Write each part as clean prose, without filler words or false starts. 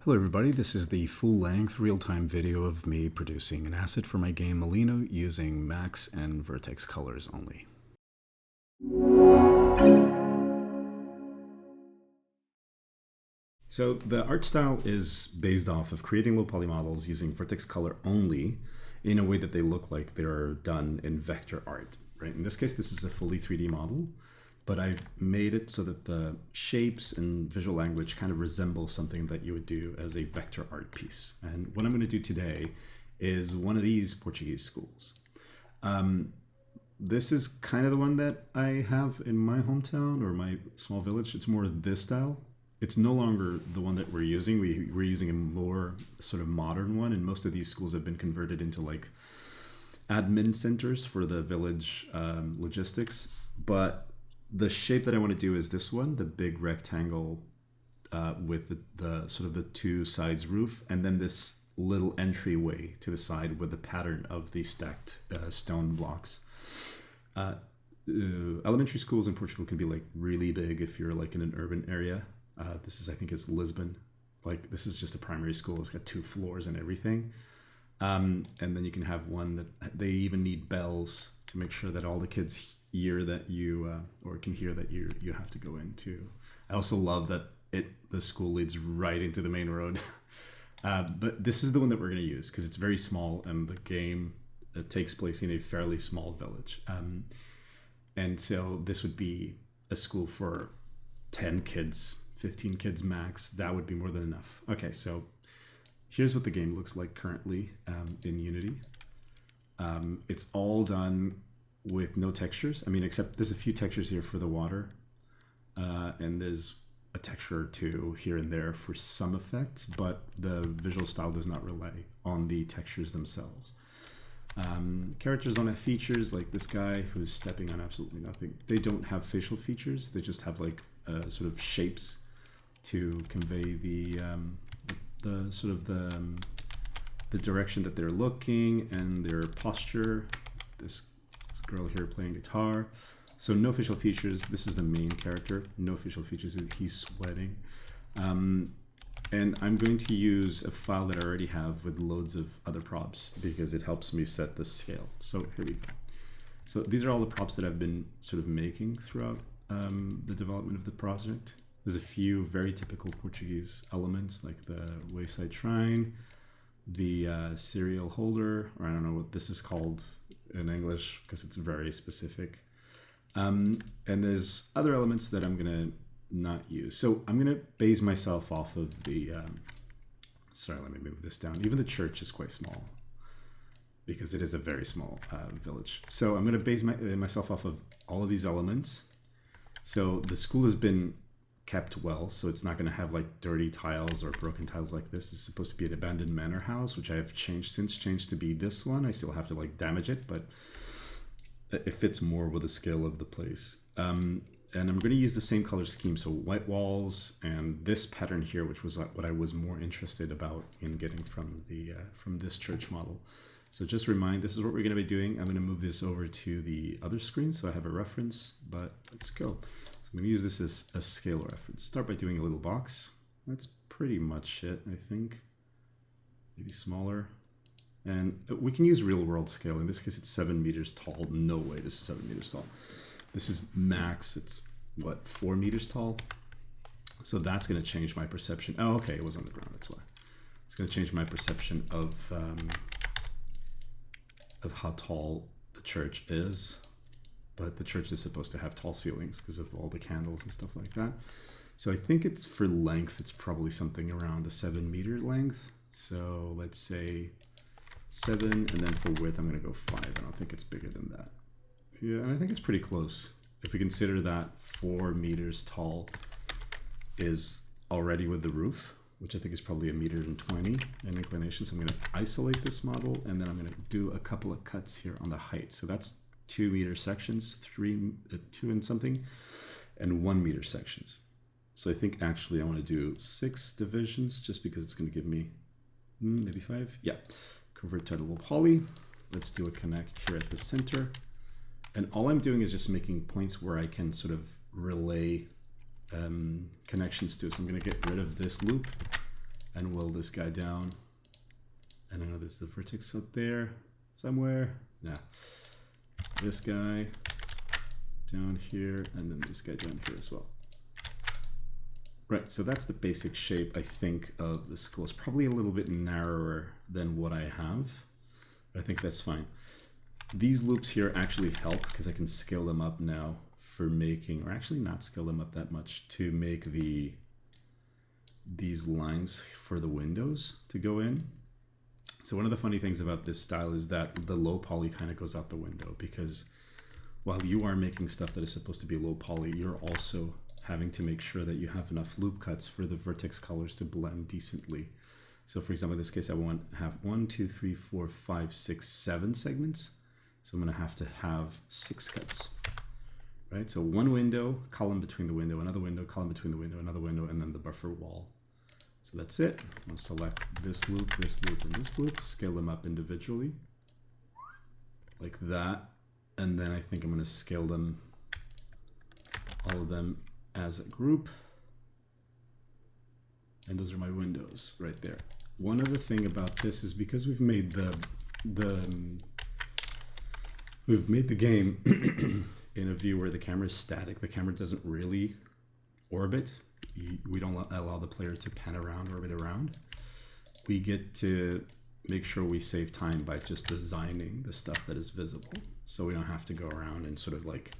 Hello everybody, this is the full-length real-time video of me producing an asset for my game Molino using Max and Vertex colors only. So the art style is based off of creating low-poly models using Vertex color only in a way that they look like they're done in vector art, right? In this case, this is a fully 3D model, but I've made it so that the shapes and visual language kind of resemble something that you would do as a vector art piece. And what I'm going to do today is one of these Portuguese schools. This is kind of the one that I have in my hometown or my small village. It's more this style. It's no longer the one that we're using. We're using a more sort of modern one, and most of these schools have been converted into like admin centers for the village logistics. But the shape that I want to do is this one, the big rectangle with the sort of the two sides roof, and then this little entryway to the side with the pattern of the stacked stone blocks. Elementary schools in Portugal can be like really big if you're like in an urban area. This is, I think it's Lisbon. Like this is just a primary school. It's got 2 floors and everything. And then you can have one that they even need bells to make sure that all the kids hear that you or can hear that you have to go into. I also love that the school leads right into the main road. But this is the one that we're going to use because it's very small and the game takes place in a fairly small village. And so this would be a school for 10 kids, 15 kids max. That would be more than enough. Okay, so here's what the game looks like currently in Unity. It's all done with no textures. I mean, except there's a few textures here for the water. And there's a texture or two here and there for some effects, but the visual style does not rely on the textures themselves. Characters don't have features like this guy who's stepping on absolutely nothing. They don't have facial features. They just have like sort of shapes to convey the sort of the direction that they're looking and their posture. This girl here playing guitar. So no facial features. This is the main character. No facial features. He's sweating. And I'm going to use a file that I already have with loads of other props because it helps me set the scale. So here we go. So these are all the props that I've been sort of making throughout the development of the project. There's a few very typical Portuguese elements like the wayside shrine, the cereal holder, or I don't know what this is called in English because it's very specific. And there's other elements that I'm gonna not use. So I'm gonna base myself off of the, sorry, let me move this down. Even the church is quite small because it is a very small village. So I'm gonna base myself off of all of these elements. So the school has been kept well, so it's not going to have like dirty tiles or broken tiles like this. It's supposed to be an abandoned manor house, which I have changed to be this one. I still have to like damage it, but it fits more with the scale of the place. And I'm going to use the same color scheme, so white walls and this pattern here, which was what I was more interested about in getting from the from this church model. So just remind, this is what we're going to be doing. I'm going to move this over to the other screen so I have a reference, but let's go. So I'm going to use this as a scale reference. Start by doing a little box. That's pretty much it, I think. Maybe smaller. And we can use real world scale. In this case, it's 7 meters tall. No way this is 7 meters tall. This is max. It's what, 4 meters tall? So that's going to change my perception. Oh, okay, it was on the ground. That's why. It's going to change my perception of how tall the church is. But the church is supposed to have tall ceilings because of all the candles and stuff like that. So I think it's for length, it's probably something around the 7 meter length. So let's say 7, and then for width, I'm going to go 5. I don't think it's bigger than that. Yeah, and I think it's pretty close. If we consider that 4 meters tall is already with the roof, which I think is probably 1.20 meters in inclination. So I'm going to isolate this model, and then I'm going to do a couple of cuts here on the height. So that's 2 meter sections, 2 and something, and 1 meter sections. So I think actually I want to do 6 divisions just because it's going to give me maybe 5. Yeah, convert to Lowpoly. Let's do a connect here at the center. And all I'm doing is just making points where I can sort of relay connections to. So I'm going to get rid of this loop and weld this guy down. And I know there's the vertex up there somewhere. Yeah. This guy down here, and then this guy down here as well. Right, so that's the basic shape, I think, of the skull. It's probably a little bit narrower than what I have, but I think that's fine. These loops here actually help because I can scale them up now for making, or actually not scale them up that much, to make these lines for the windows to go in. So one of the funny things about this style is that the low poly kind of goes out the window, because while you are making stuff that is supposed to be low poly, you're also having to make sure that you have enough loop cuts for the vertex colors to blend decently. So for example, in this case, I want to have 1, 2, 3, 4, 5, 6, 7 segments. So I'm going to have 6 cuts, right? So one window, column between the window, another window, column between the window, another window, and then the buffer wall. So that's it. I'll select this loop, and this loop, scale them up individually like that. And then I think I'm going to scale them, all of them, as a group. And those are my windows right there. One other thing about this is because we've made the game in a view where the camera is static. The camera doesn't really orbit. We don't allow the player to pan around, orbit around. We get to make sure we save time by just designing the stuff that is visible. So we don't have to go around and sort of like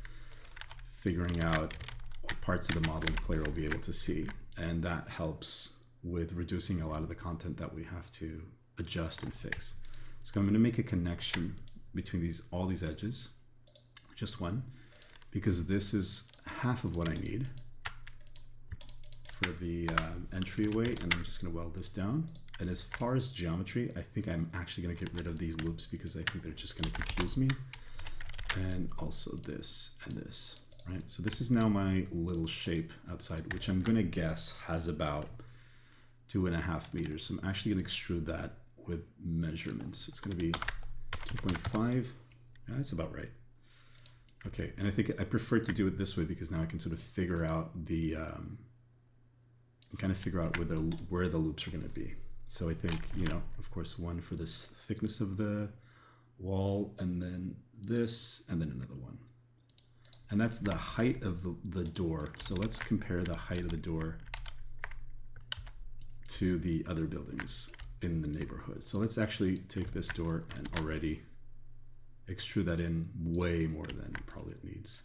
figuring out what parts of the model the player will be able to see. And that helps with reducing a lot of the content that we have to adjust and fix. So I'm going to make a connection between all these edges, just one, because this is half of what I need for the entryway, and I'm just going to weld this down. And as far as geometry, I think I'm actually going to get rid of these loops because I think they're just going to confuse me. And also this and this, right? So this is now my little shape outside, which I'm going to guess has about 2.5 meters. So I'm actually going to extrude that with measurements. It's going to be 2.5. Yeah, that's about right. Okay, and I think I prefer to do it this way because now I can sort of figure out where the loops are going to be. So I think, of course, one for this thickness of the wall, and then this, and then another one. And that's the height of the door. So let's compare the height of the door to the other buildings in the neighborhood. So let's actually take this door and already extrude that in way more than probably it needs.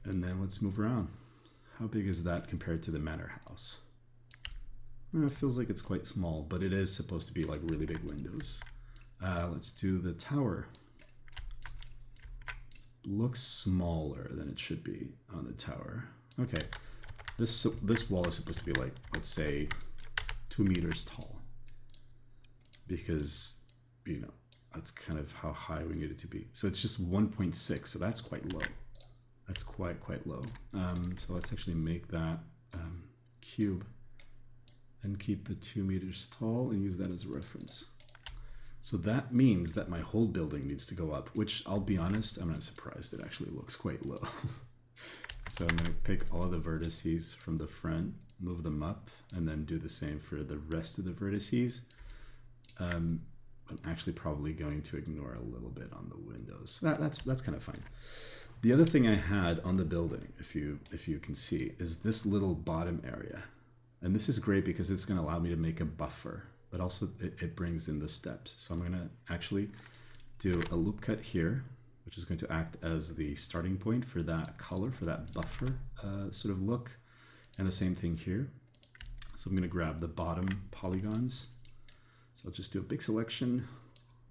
And then let's move around. How big is that compared to the manor house? Well, it feels like it's quite small, but it is supposed to be like really big windows. Let's do the tower. Looks smaller than it should be on the tower. Okay, this wall is supposed to be like, let's say, 2 meters tall, because that's kind of how high we need it to be. So it's just 1.6, so that's quite low. That's quite low. So let's actually make that cube and keep the 2 meters tall and use that as a reference. So that means that my whole building needs to go up, which I'll be honest, I'm not surprised. It actually looks quite low. So I'm going to pick all of the vertices from the front, move them up, and then do the same for the rest of the vertices. I'm actually probably going to ignore a little bit on the windows. That's kind of fine. The other thing I had on the building, if you can see, is this little bottom area. And this is great because it's going to allow me to make a buffer, but also it brings in the steps. So I'm going to actually do a loop cut here, which is going to act as the starting point for that color, for that buffer sort of look. And the same thing here. So I'm going to grab the bottom polygons. So I'll just do a big selection.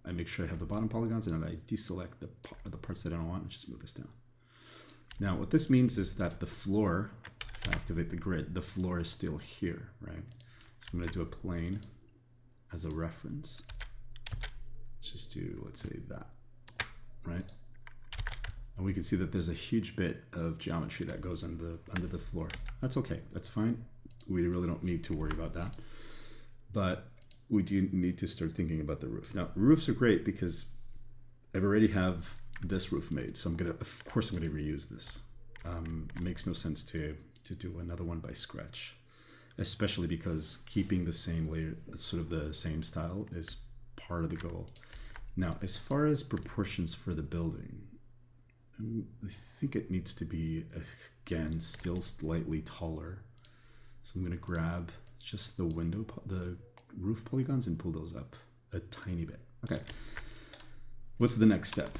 I make sure I have the bottom polygons, and then I deselect the parts that I don't want and just move this down. Now what this means is that the floor, if I activate the grid, the floor is still here, right? So I'm going to do a plane as a reference. Let's just do, let's say that, right? And we can see that there's a huge bit of geometry that goes under the floor. That's okay, that's fine. We really don't need to worry about that. But we do need to start thinking about the roof. Now, roofs are great because I already have this roof made. So of course I'm gonna reuse this. It makes no sense to do another one by scratch. especially because keeping the same layer, sort of the same style, is part of the goal. Now, as far as proportions for the building, I think it needs to be, again, still slightly taller. So I'm going to grab just the the roof polygons and pull those up a tiny bit. Okay. What's the next step?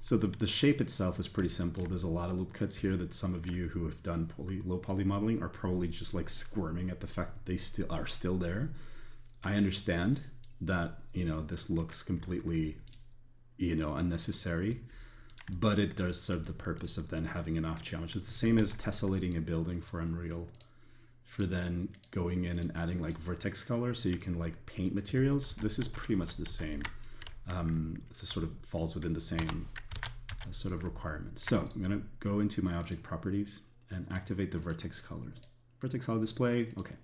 So the shape itself is pretty simple. There's a lot of loop cuts here that some of you who have done low poly modeling are probably just like squirming at the fact that they are still there. I understand that, you know, this looks completely, you know, unnecessary, but it does serve the purpose of then having an off geometry. It's the same as tessellating a building for Unreal, for then going in and adding like vertex color so you can like paint materials. This is pretty much the same. This sort of falls within the same sort of requirements. So I'm going to go into my object properties and activate the vertex color. Vertex color display, okay.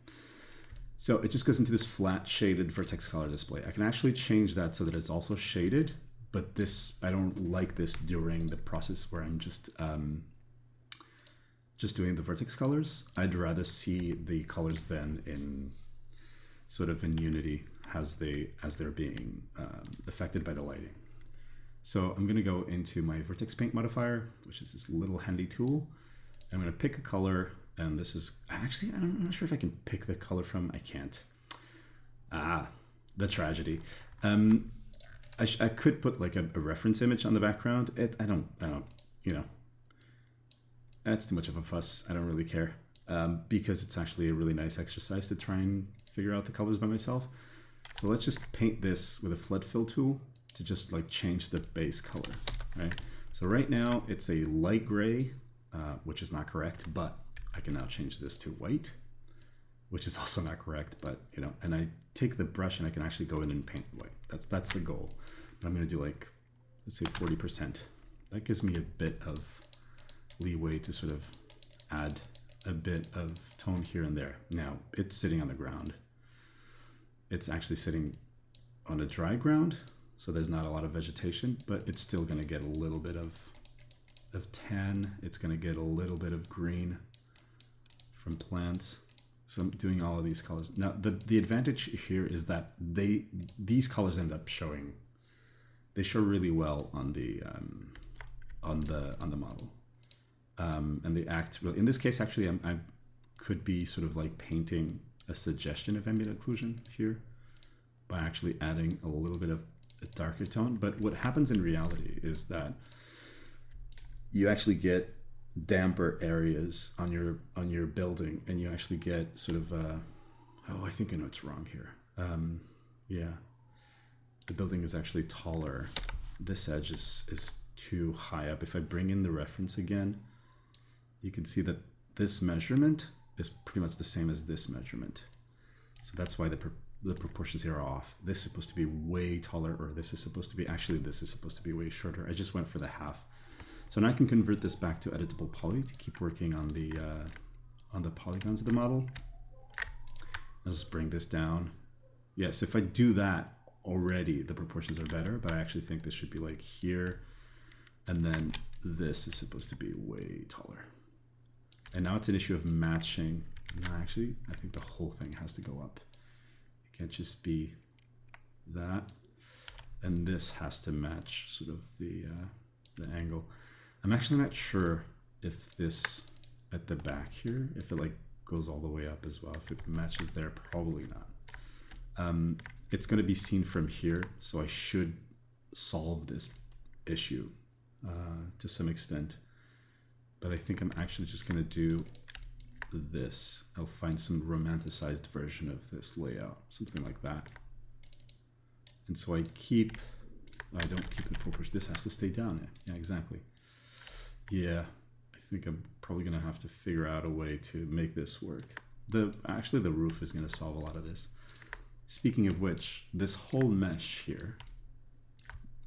So it just goes into this flat shaded vertex color display. I can actually change that so that it's also shaded, but this, I don't like this during the process where I'm just doing the vertex colors. I'd rather see the colors then in sort of in unity as they're being affected by the lighting. So I'm going to go into my vertex paint modifier, which is this little handy tool. I'm going to pick a color, and this is actually, I'm not sure if I can pick the color from, I can't. The tragedy. I could put like a reference image on the background. I don't, you know, that's too much of a fuss. I don't really care, because it's actually a really nice exercise to try and figure out the colors by myself. So let's just paint this with a flood fill tool to just like change the base color, right? So right now it's a light gray, which is not correct, but I can now change this to white, which is also not correct, but you know, and I take the brush and I can actually go in and paint white. That's the goal. But I'm gonna do like, let's say 40%. That gives me a bit of leeway to sort of add a bit of tone here and there. Now it's sitting on the ground. It's actually sitting on a dry ground, so there's not a lot of vegetation, but it's still going to get a little bit of tan. It's going to get a little bit of green from plants. So I'm doing all of these colors. Now the advantage here is that these colors end up showing. They show really well on the model, and they act really. In this case, actually, I could be sort of like painting a suggestion of ambient occlusion here by actually adding a little bit of a darker tone. But what happens in reality is that you actually get damper areas on your building, and you actually get sort of I think I know what's wrong here. Yeah, the building is actually taller. This edge is too high up. If I bring in the reference again, you can see that this measurement is pretty much the same as this measurement. So that's why the proportions here are off. This is supposed to be way taller, or this is supposed to be, actually this is supposed to be way shorter. I just went for the half. So now I can convert this back to editable poly to keep working on the polygons of the model. I'll just bring this down. Yes, if I do that already, the proportions are better, but I actually think this should be like here, and then this is supposed to be way taller. And now it's an issue of matching. No, actually, I think the whole thing has to go up. It can't just be that. And this has to match sort of the angle. I'm actually not sure if this at the back here, if it like goes all the way up as well. If it matches there, probably not. It's going to be seen from here, so I should solve this issue to some extent. But I think I'm actually just going to do this. I'll find some romanticized version of this layout, something like that. And so I don't keep the proportion. This has to stay down. Yeah, exactly. Yeah, I think I'm probably going to have to figure out a way to make this work. Actually, the roof is going to solve a lot of this. Speaking of which, this whole mesh here,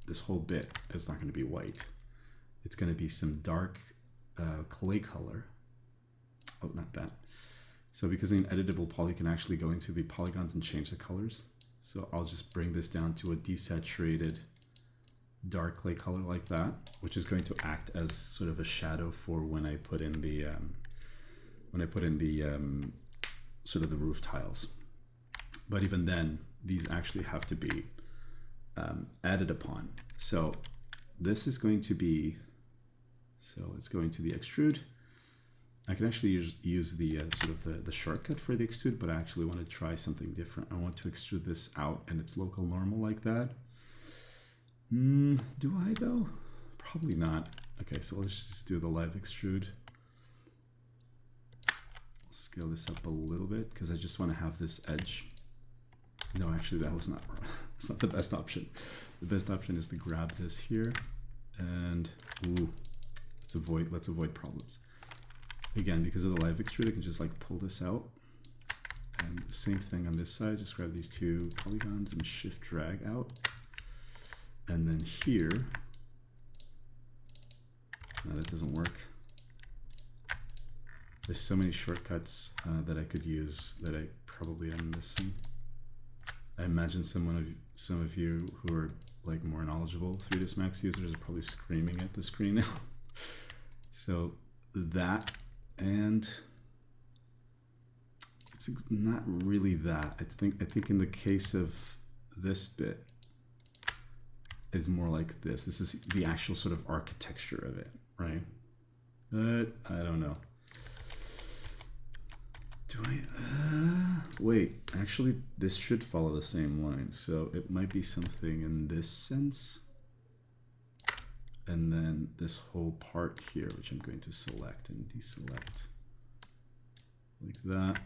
this whole bit is not going to be white. It's going to be some dark clay color. Oh, not that. So because in editable poly, you can actually go into the polygons and change the colors. So I'll just bring this down to a desaturated dark clay color like that, which is going to act as sort of a shadow for when I put in the sort of the roof tiles. But even then, these actually have to be added upon. So this is going to be, so let's go into the extrude. I can actually use the sort of the shortcut for the extrude, but I actually want to try something different. I want to extrude this out in its local normal like that. Do I though? Probably not. Okay, so let's just do the live extrude. Scale this up a little bit because I just want to have this edge. No, actually that was not, that's not the best option. The best option is to grab this here and ooh, let's avoid problems. Again, because of the live extrude, I can just like pull this out. And the same thing on this side, just grab these two polygons and shift drag out. And then here, no, that doesn't work. There's so many shortcuts that I could use that I probably am missing. I imagine some of you who are like more knowledgeable 3ds Max users are probably screaming at the screen now. So that, and it's not really that. I think in the case of this bit, is more like this. This is the actual sort of architecture of it, right? But I don't know. Do I, wait, actually this should follow the same line. So it might be something in this sense. And then this whole part here, which I'm going to select and deselect like that.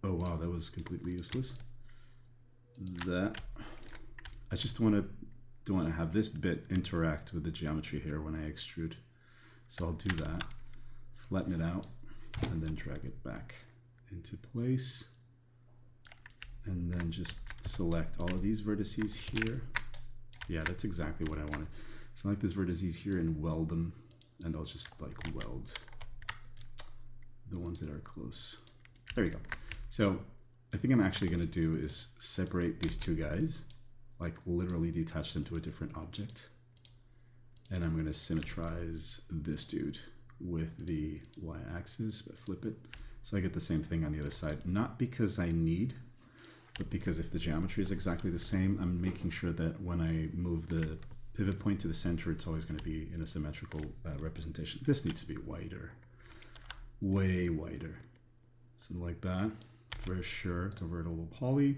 Oh wow, that was completely useless. That, I just don't want to have this bit interact with the geometry here when I extrude. So I'll do that, flatten it out, and then drag it back into place. And then just select all of these vertices here. Yeah, that's exactly what I wanted. Select these vertices here and weld them, and I'll just like weld the ones that are close. There we go. So I think I'm actually going to do is separate these two guys, like literally detach them to a different object. And I'm going to symmetrize this dude with the y-axis, but flip it. So I get the same thing on the other side, not because I need, but because if the geometry is exactly the same, I'm making sure that when I move the pivot point to the center, it's always going to be in a symmetrical representation. This needs to be wider, way wider. Something like that, for sure. Convert a Lowpoly.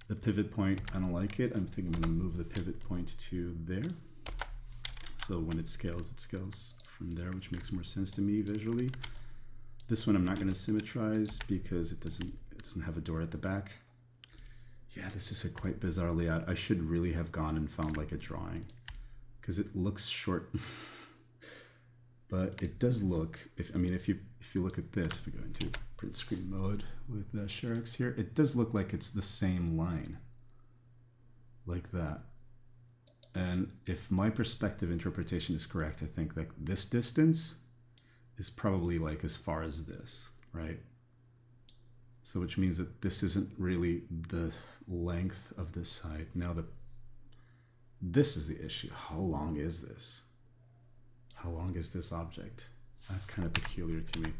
The pivot point, I don't like it. I'm thinking I'm going to move the pivot point to there. So when it scales from there, which makes more sense to me visually. This one I'm not going to symmetrize because it doesn't have a door at the back. Yeah, this is a quite bizarre layout. I should really have gone and found like a drawing because it looks short. But it does look, if you look at this, if we go into print screen mode with the ShareX here, it does look like it's the same line, like that. And if my perspective interpretation is correct, I think like this distance is probably like as far as this, right? So which means that this isn't really the length of this side. Now this is the issue. How long is this? How long is this object? That's kind of peculiar to me.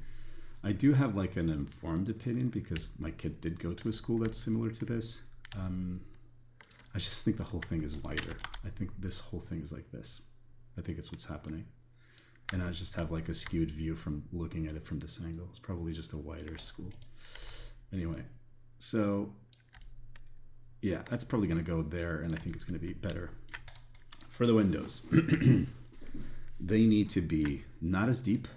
I do have like an informed opinion because my kid did go to a school that's similar to this. I just think the whole thing is wider. I think this whole thing is like this. I think it's what's happening. And I just have like a skewed view from looking at it from this angle. It's probably just a wider school. Anyway, so yeah, that's probably gonna go there and I think it's gonna be better. For the windows, they need to be not as deep.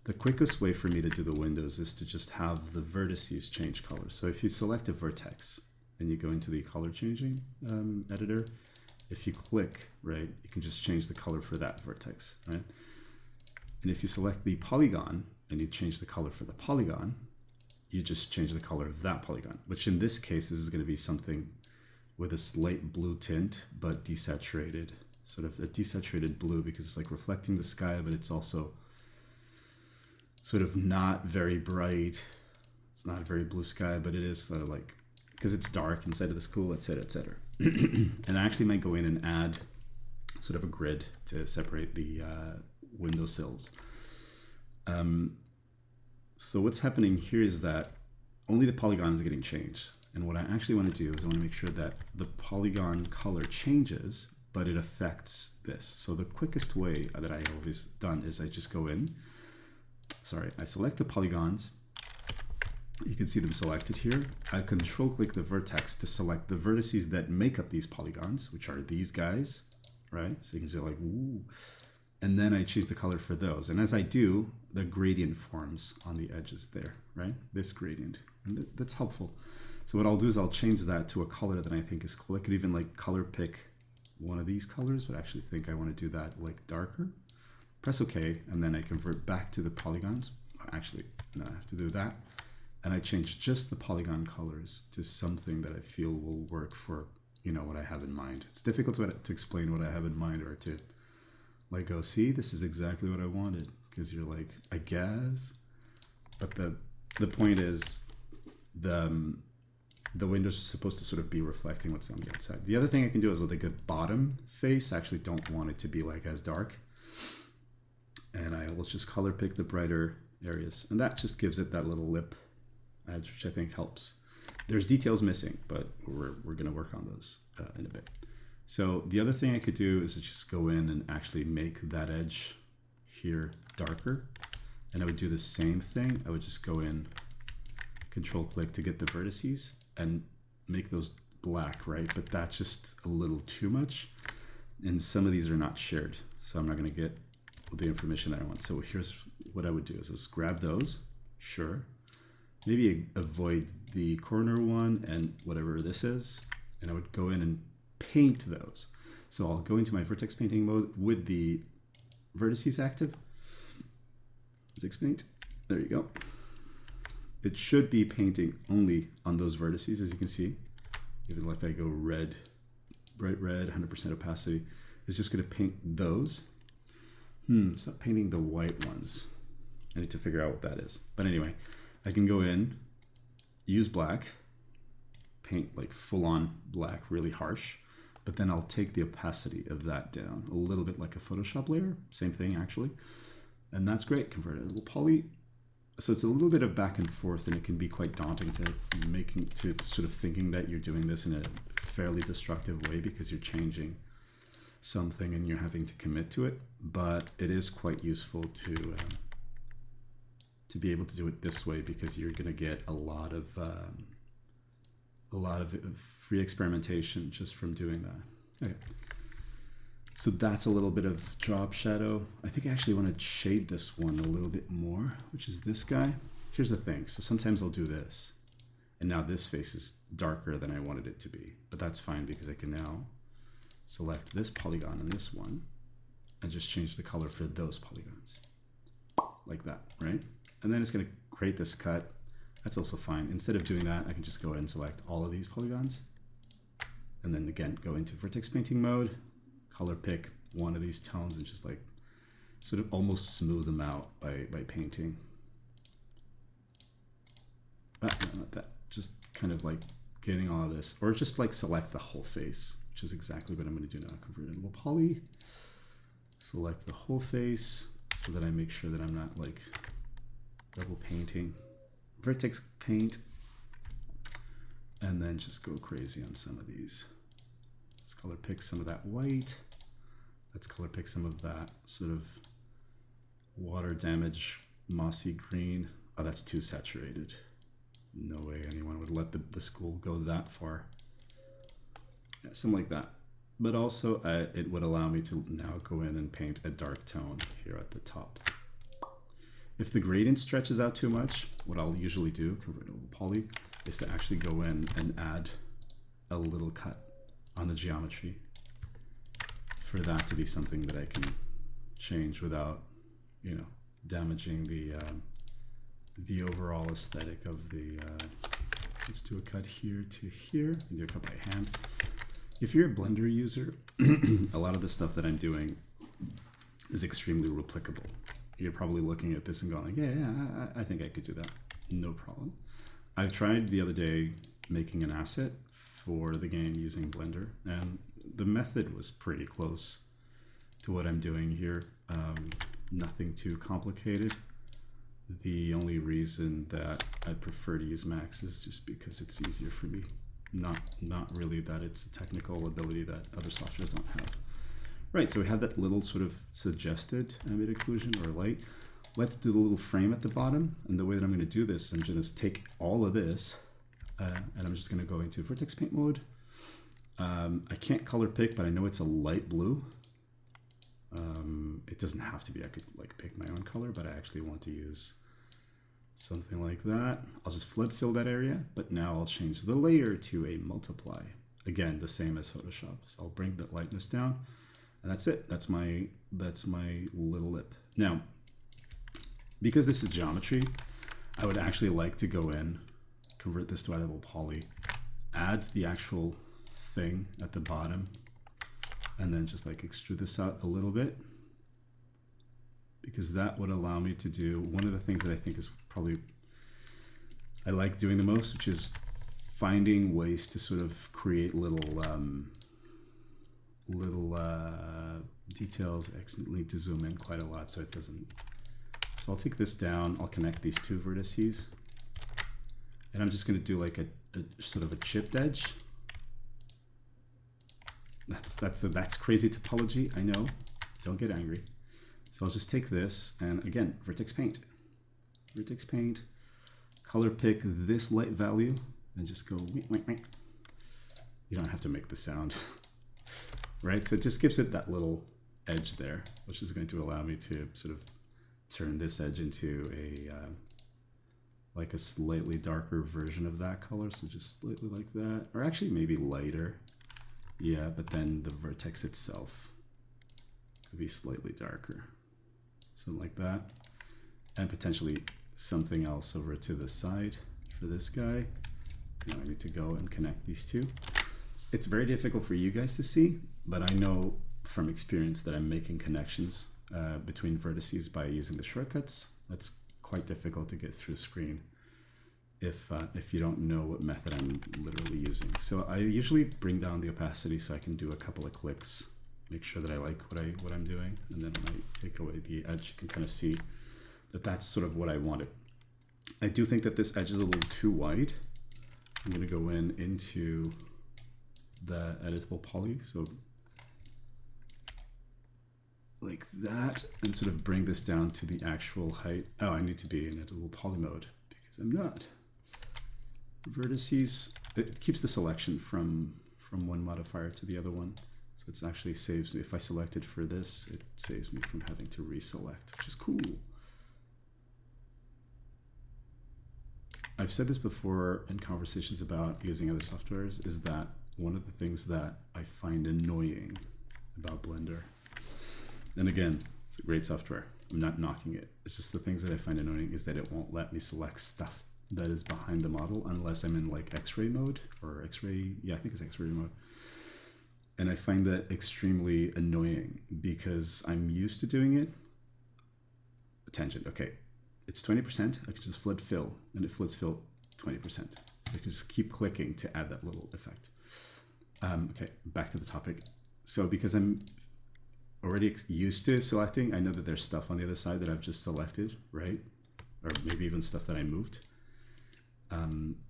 The quickest way for me to do the windows is to just have the vertices change color. So if you select a vertex and you go into the color changing editor, if you click, right, you can just change the color for that vertex, right? And if you select the polygon and you change the color for the polygon, you just change the color of that polygon, which in this case, this is going to be something with a slight blue tint, but desaturated, sort of a desaturated blue because it's like reflecting the sky, but it's also sort of not very bright. It's not a very blue sky, but it is sort of like, because it's dark inside of the school, etc., etc. And I actually might go in and add sort of a grid to separate the windowsills. So what's happening here is that only the polygon is getting changed. And what I actually want to do is I want to make sure that the polygon color changes, but it affects this. So the quickest way that I always done is I just go in, I select the polygons. You can see them selected here. I control click the vertex to select the vertices that make up these polygons, which are these guys, right? So you can see like, ooh. And then I choose the color for those. And as I do, the gradient forms on the edges there, right? This gradient, and that's helpful. So what I'll do is I'll change that to a color that I think is cool. I could even like color pick one of these colors, but I actually think I want to do that like darker. Press OK, and then I convert back to the polygons. Actually, no, I have to do that. And I change just the polygon colors to something that I feel will work for, you know, what I have in mind. It's difficult to explain what I have in mind, or to like go, see, this is exactly what I wanted. Because you're like, I guess. But the point is, the windows are supposed to sort of be reflecting what's on the outside. The other thing I can do is like a bottom face. I actually don't want it to be like as dark. And I will just color pick the brighter areas. And that just gives it that little lip edge, which I think helps. There's details missing, but we're going to work on those in a bit. So the other thing I could do is just go in and actually make that edge here darker. And I would do the same thing. I would just go in, control click to get the vertices and make those black, right? But that's just a little too much. And some of these are not shared. So I'm not going to get the information that I want. So here's what I would do is just grab those. Sure. Maybe avoid the corner one and whatever this is. And I would go in and paint those. So I'll go into my vertex painting mode with the vertices active. Vertex paint. There you go. It should be painting only on those vertices, as you can see. Even if I go red, bright red, 100% opacity, it's just going to paint those. Stop painting the white ones. I need to figure out what that is. But anyway, I can go in, use black, paint like full on black, really harsh, but then I'll take the opacity of that down a little bit like a Photoshop layer. Same thing actually. And that's great, converted to Lowpoly. So it's a little bit of back and forth, and it can be quite daunting to sort of thinking that you're doing this in a fairly destructive way because you're changing something and you're having to commit to it. But it is quite useful to be able to do it this way, because you're going to get a lot of free experimentation just from doing that. Okay. So that's a little bit of drop shadow. I think I actually want to shade this one a little bit more, which is this guy. Here's the thing. So sometimes I'll do this, and now this face is darker than I wanted it to be, but that's fine because I can now select this polygon and this one and just change the color for those polygons like that, right? And then it's going to create this cut. That's also fine. Instead of doing that, I can just go ahead and select all of these polygons, and then again go into vertex painting mode, color pick one of these tones, and just like sort of almost smooth them out by painting. But no, not that. Just kind of like getting all of this, or just like select the whole face, which is exactly what I'm going to do now. Convert into Lowpoly, select the whole face so that I make sure that I'm not like double painting. Vertex paint, and then just go crazy on some of these. Let's color pick some of that white. Let's color pick some of that sort of water damage, mossy green. Oh, that's too saturated. No way anyone would let the school go that far. Yeah, something like that. But also it would allow me to now go in and paint a dark tone here at the top. If the gradient stretches out too much, what I'll usually do, convert to Lowpoly, is to actually go in and add a little cut on the geometry for that to be something that I can change without, you know, damaging the overall aesthetic of the. Let's do a cut here to here. And do a cut by hand. If you're a Blender user, a lot of the stuff that I'm doing is extremely replicable. You're probably looking at this and going like, yeah, I think I could do that. No problem. I've tried the other day making an asset for the game using Blender, and the method was pretty close to what I'm doing here. Nothing too complicated. The only reason that I prefer to use max is just because it's easier for me. Not really that it's a technical ability that other softwares don't have. Right, so we have that little sort of suggested ambient occlusion or light. Let's do the little frame at the bottom. And the way that I'm going to do this, I'm just take all of this and I'm just going to go into Vertex Paint mode. I can't color pick, but I know it's a light blue. It doesn't have to be. I could like pick my own color, but I actually want to use something like that. I'll just flood fill that area, but now I'll change the layer to a multiply. Again, the same as Photoshop. So I'll bring the lightness down, and that's it. That's my little lip. Now, because this is geometry, I would actually like to go in, convert this to Lowpoly, add the actual thing at the bottom, and then just like extrude this out a little bit, because that would allow me to do one of the things that I think is probably I like doing the most, which is finding ways to sort of create little details. I actually need to zoom in quite a lot so it doesn't. So I'll take this down, I'll connect these two vertices, and I'm just going to do like a sort of a chipped edge. That's crazy topology, I know. Don't get angry. So I'll just take this and again, Vertex Paint, color pick this light value and just go. You don't have to make the sound, right? So it just gives it that little edge there, which is going to allow me to sort of turn this edge into a like a slightly darker version of that color. So just slightly like that, or actually maybe lighter. Yeah, but then the vertex itself could be slightly darker. Something like that. And potentially something else over to the side for this guy. Now I need to go and connect these two. It's very difficult for you guys to see, but I know from experience that I'm making connections between vertices by using the shortcuts. That's quite difficult to get through screen if you don't know what method I'm literally using. So I usually bring down the opacity so I can do a couple of clicks, make sure that I like what I'm doing, and then when I take away the edge, you can kind of see that that's sort of what I wanted. I do think that this edge is a little too wide. So I'm going to go into the editable poly, so like that, and sort of bring this down to the actual height. Oh, I need to be in editable poly mode because I'm not. Vertices, it keeps the selection from one modifier to the other one. So it's actually saves me. If I selected for this, it saves me from having to reselect, which is cool. I've said this before in conversations about using other softwares, is that one of the things that I find annoying about Blender, and again, it's a great software, I'm not knocking it, it's just the things that I find annoying is that it won't let me select stuff that is behind the model unless I'm in like X-ray mode or X-ray, yeah, I think it's X-ray mode. And I find that extremely annoying because I'm used to doing it. Tangent, okay. It's 20%, I can just flood fill, and it floods fill 20%. So I can just keep clicking to add that little effect. Okay, back to the topic. So because I'm already used to selecting, I know that there's stuff on the other side that I've just selected, right? Or maybe even stuff that I moved.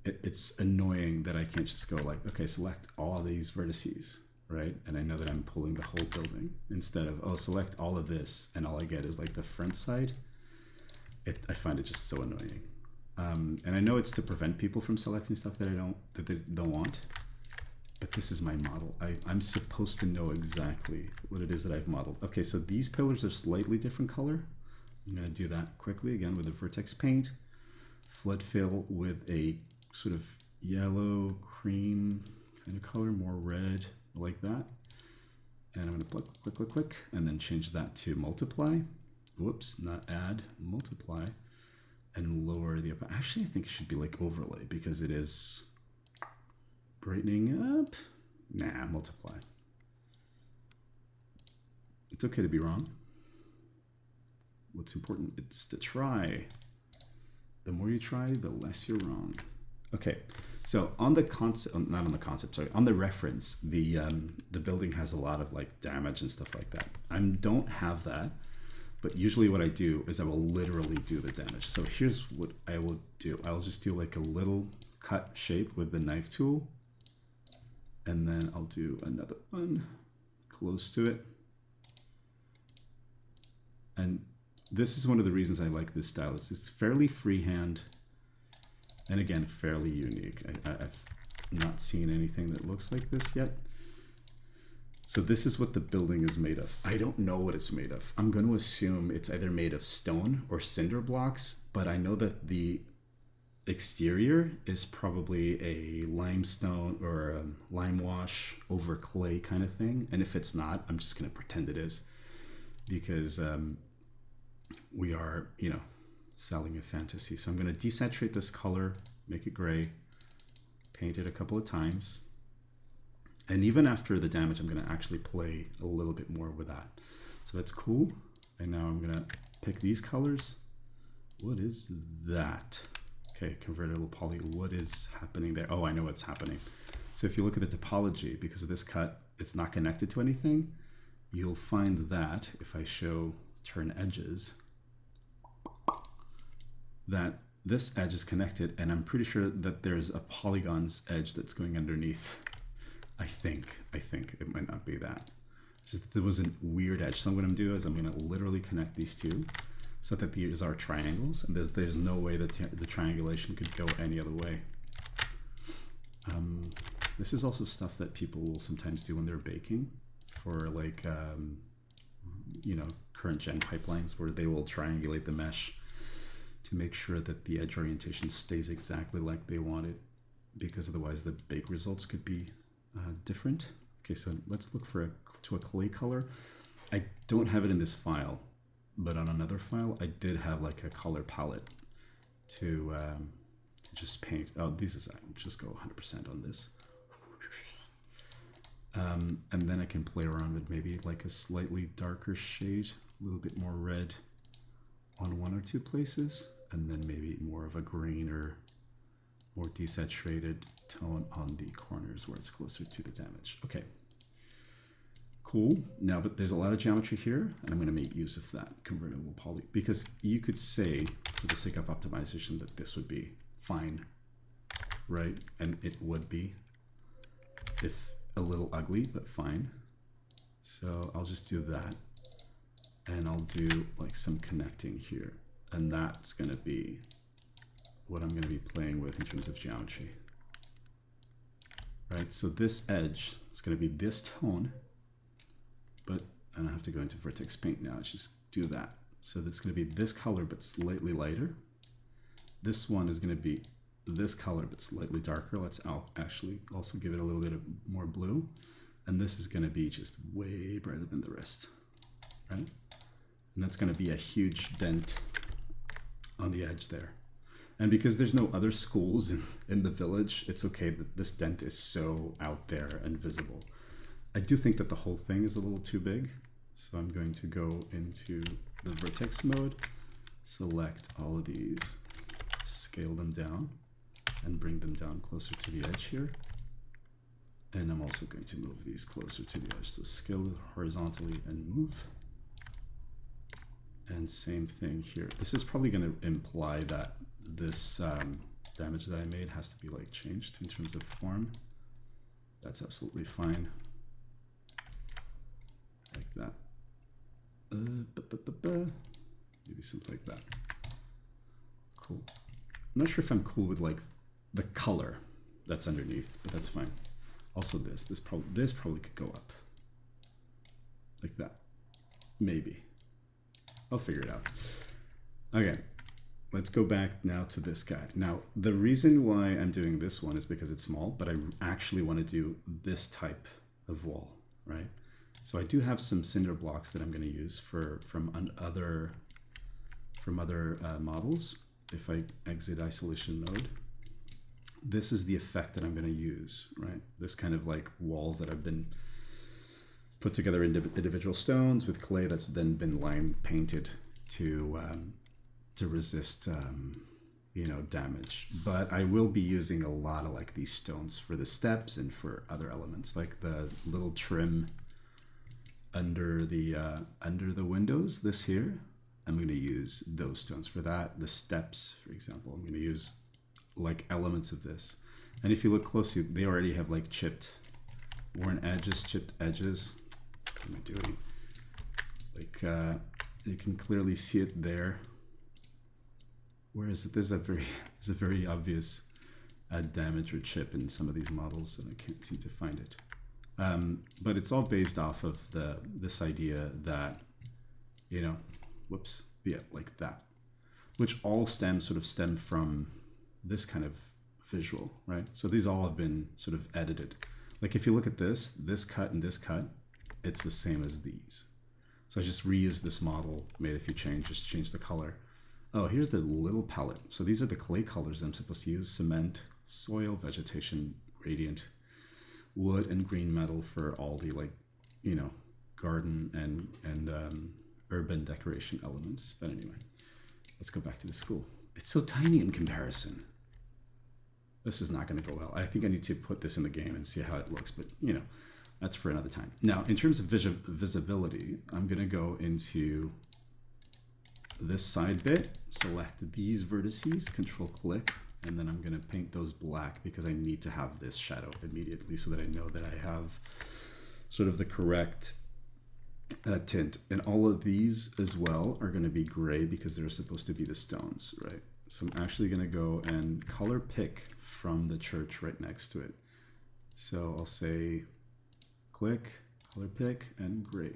It's annoying that I can't just go like, okay, select all these vertices, right? And I know that I'm pulling the whole building instead of, oh, select all of this, and all I get is like the front side. I find it just so annoying. And I know it's to prevent people from selecting stuff that they don't want, but this is my model. I'm supposed to know exactly what it is that I've modeled. Okay, so these pillars are slightly different color. I'm gonna do that quickly again with the Vertex Paint. Flood fill with a sort of yellow, cream kind of color, more red, like that. And I'm gonna click, and then change that to multiply. Whoops, not add, multiply, and lower the, actually I think it should be like overlay because it is brightening up. Nah, multiply. It's okay to be wrong. What's important, it's to try. The more you try, the less you're wrong. Okay, so on the concept, not on the concept, sorry, on the reference, the building has a lot of like damage and stuff like that. I don't have that. But usually what I do is I will literally do the damage. So here's what I will do. I'll just do like a little cut shape with the knife tool. And then I'll do another one close to it. And this is one of the reasons I like this style. It's fairly freehand and again, fairly unique. I've not seen anything that looks like this yet. So this is what the building is made of. I don't know what it's made of. I'm going to assume it's either made of stone or cinder blocks, but I know that the exterior is probably a limestone or a lime wash over clay kind of thing. And if it's not, I'm just going to pretend it is, because we are, you know, selling a fantasy. So I'm going to desaturate this color, make it gray, paint it a couple of times. And even after the damage, I'm going to actually play a little bit more with that. So that's cool. And now I'm going to pick these colors. What is that? Okay, converted Lowpoly. What is happening there? Oh, I know what's happening. So if you look at the topology, because of this cut, it's not connected to anything. You'll find that if I show turn edges, that this edge is connected, and I'm pretty sure that there's a polygon's edge that's going underneath. I think it might not be that. Just that there was a weird edge. So what I'm doing is I'm going to literally connect these two so that these are triangles, and there's no way that the triangulation could go any other way. This is also stuff that people will sometimes do when they're baking for like, you know, current gen pipelines, where they will triangulate the mesh to make sure that the edge orientation stays exactly like they want it, because otherwise the bake results could be different. Okay, so let's look for a clay color. I don't have it in this file, but on another file I did have like a color palette to just paint. Oh, these is, I'll just go 100% on this. And then I can play around with maybe like a slightly darker shade, a little bit more red on one or two places, and then maybe more of a greener, more desaturated tone on the corners where it's closer to the damage. Okay, cool. Now, but there's a lot of geometry here, and I'm going to make use of that converted Lowpoly, because you could say, for the sake of optimization, that this would be fine, right? And it would be, if a little ugly, but fine. So I'll just do that, and I'll do like some connecting here, and that's going to be what I'm going to be playing with in terms of geometry. Right, so this edge is going to be this tone, but I don't have to go into Vertex Paint now. Let's just do that. So this is going to be this color, but slightly lighter. This one is going to be this color, but slightly darker. Let's actually also give it a little bit of more blue. And this is going to be just way brighter than the rest, right? And that's going to be a huge dent on the edge there. And because there's no other schools in the village, it's okay that this dent is so out there and visible. I do think that the whole thing is a little too big. So I'm going to go into the vertex mode, select all of these, scale them down, and bring them down closer to the edge here. And I'm also going to move these closer to the edge. So scale horizontally and move. And same thing here. This is probably going to imply that this damage that I made has to be like changed in terms of form. That's absolutely fine. Like that. Maybe something like that. Cool. I'm not sure if I'm cool with like the color that's underneath, but that's fine. Also this probably could go up. Like that. Maybe. I'll figure it out. Okay. Let's go back now to this guy. Now, the reason why I'm doing this one is because it's small, but I actually want to do this type of wall, right? So I do have some cinder blocks that I'm going to use from other models. If I exit isolation mode, this is the effect that I'm going to use, right? This kind of like walls that have been put together in individual stones with clay that's then been lime painted to resist, you know, damage. But I will be using a lot of like these stones for the steps and for other elements, like the little trim under the windows. This here, I'm going to use those stones for that. The steps, for example, I'm going to use like elements of this. And if you look closely, they already have like chipped, worn edges, chipped edges. What am I doing? Like you can clearly see it there. Whereas there's a very obvious damage or chip in some of these models, and I can't seem to find it. But it's all based off of this idea that, you know, whoops, yeah, like that, which all stem from this kind of visual, right? So these all have been sort of edited. Like if you look at this cut and this cut, it's the same as these. So I just reused this model, made a few changes, changed the color. Oh, here's the little palette. So these are the clay colors I'm supposed to use: cement, soil, vegetation, gradient, wood, and green metal for all the, like, you know, garden and urban decoration elements. But anyway, let's go back to the school. It's so tiny in comparison. This is not going to go well. I think I need to put this in the game and see how it looks, but you know, that's for another time. Now, in terms of visibility, I'm going to go into this side bit, select these vertices, control click, and then I'm going to paint those black because I need to have this shadow immediately so that I know that I have sort of the correct tint. And all of these as well are going to be gray because they're supposed to be the stones, right? So I'm actually going to go and color pick from the church right next to it. So I'll say click, color pick, and gray.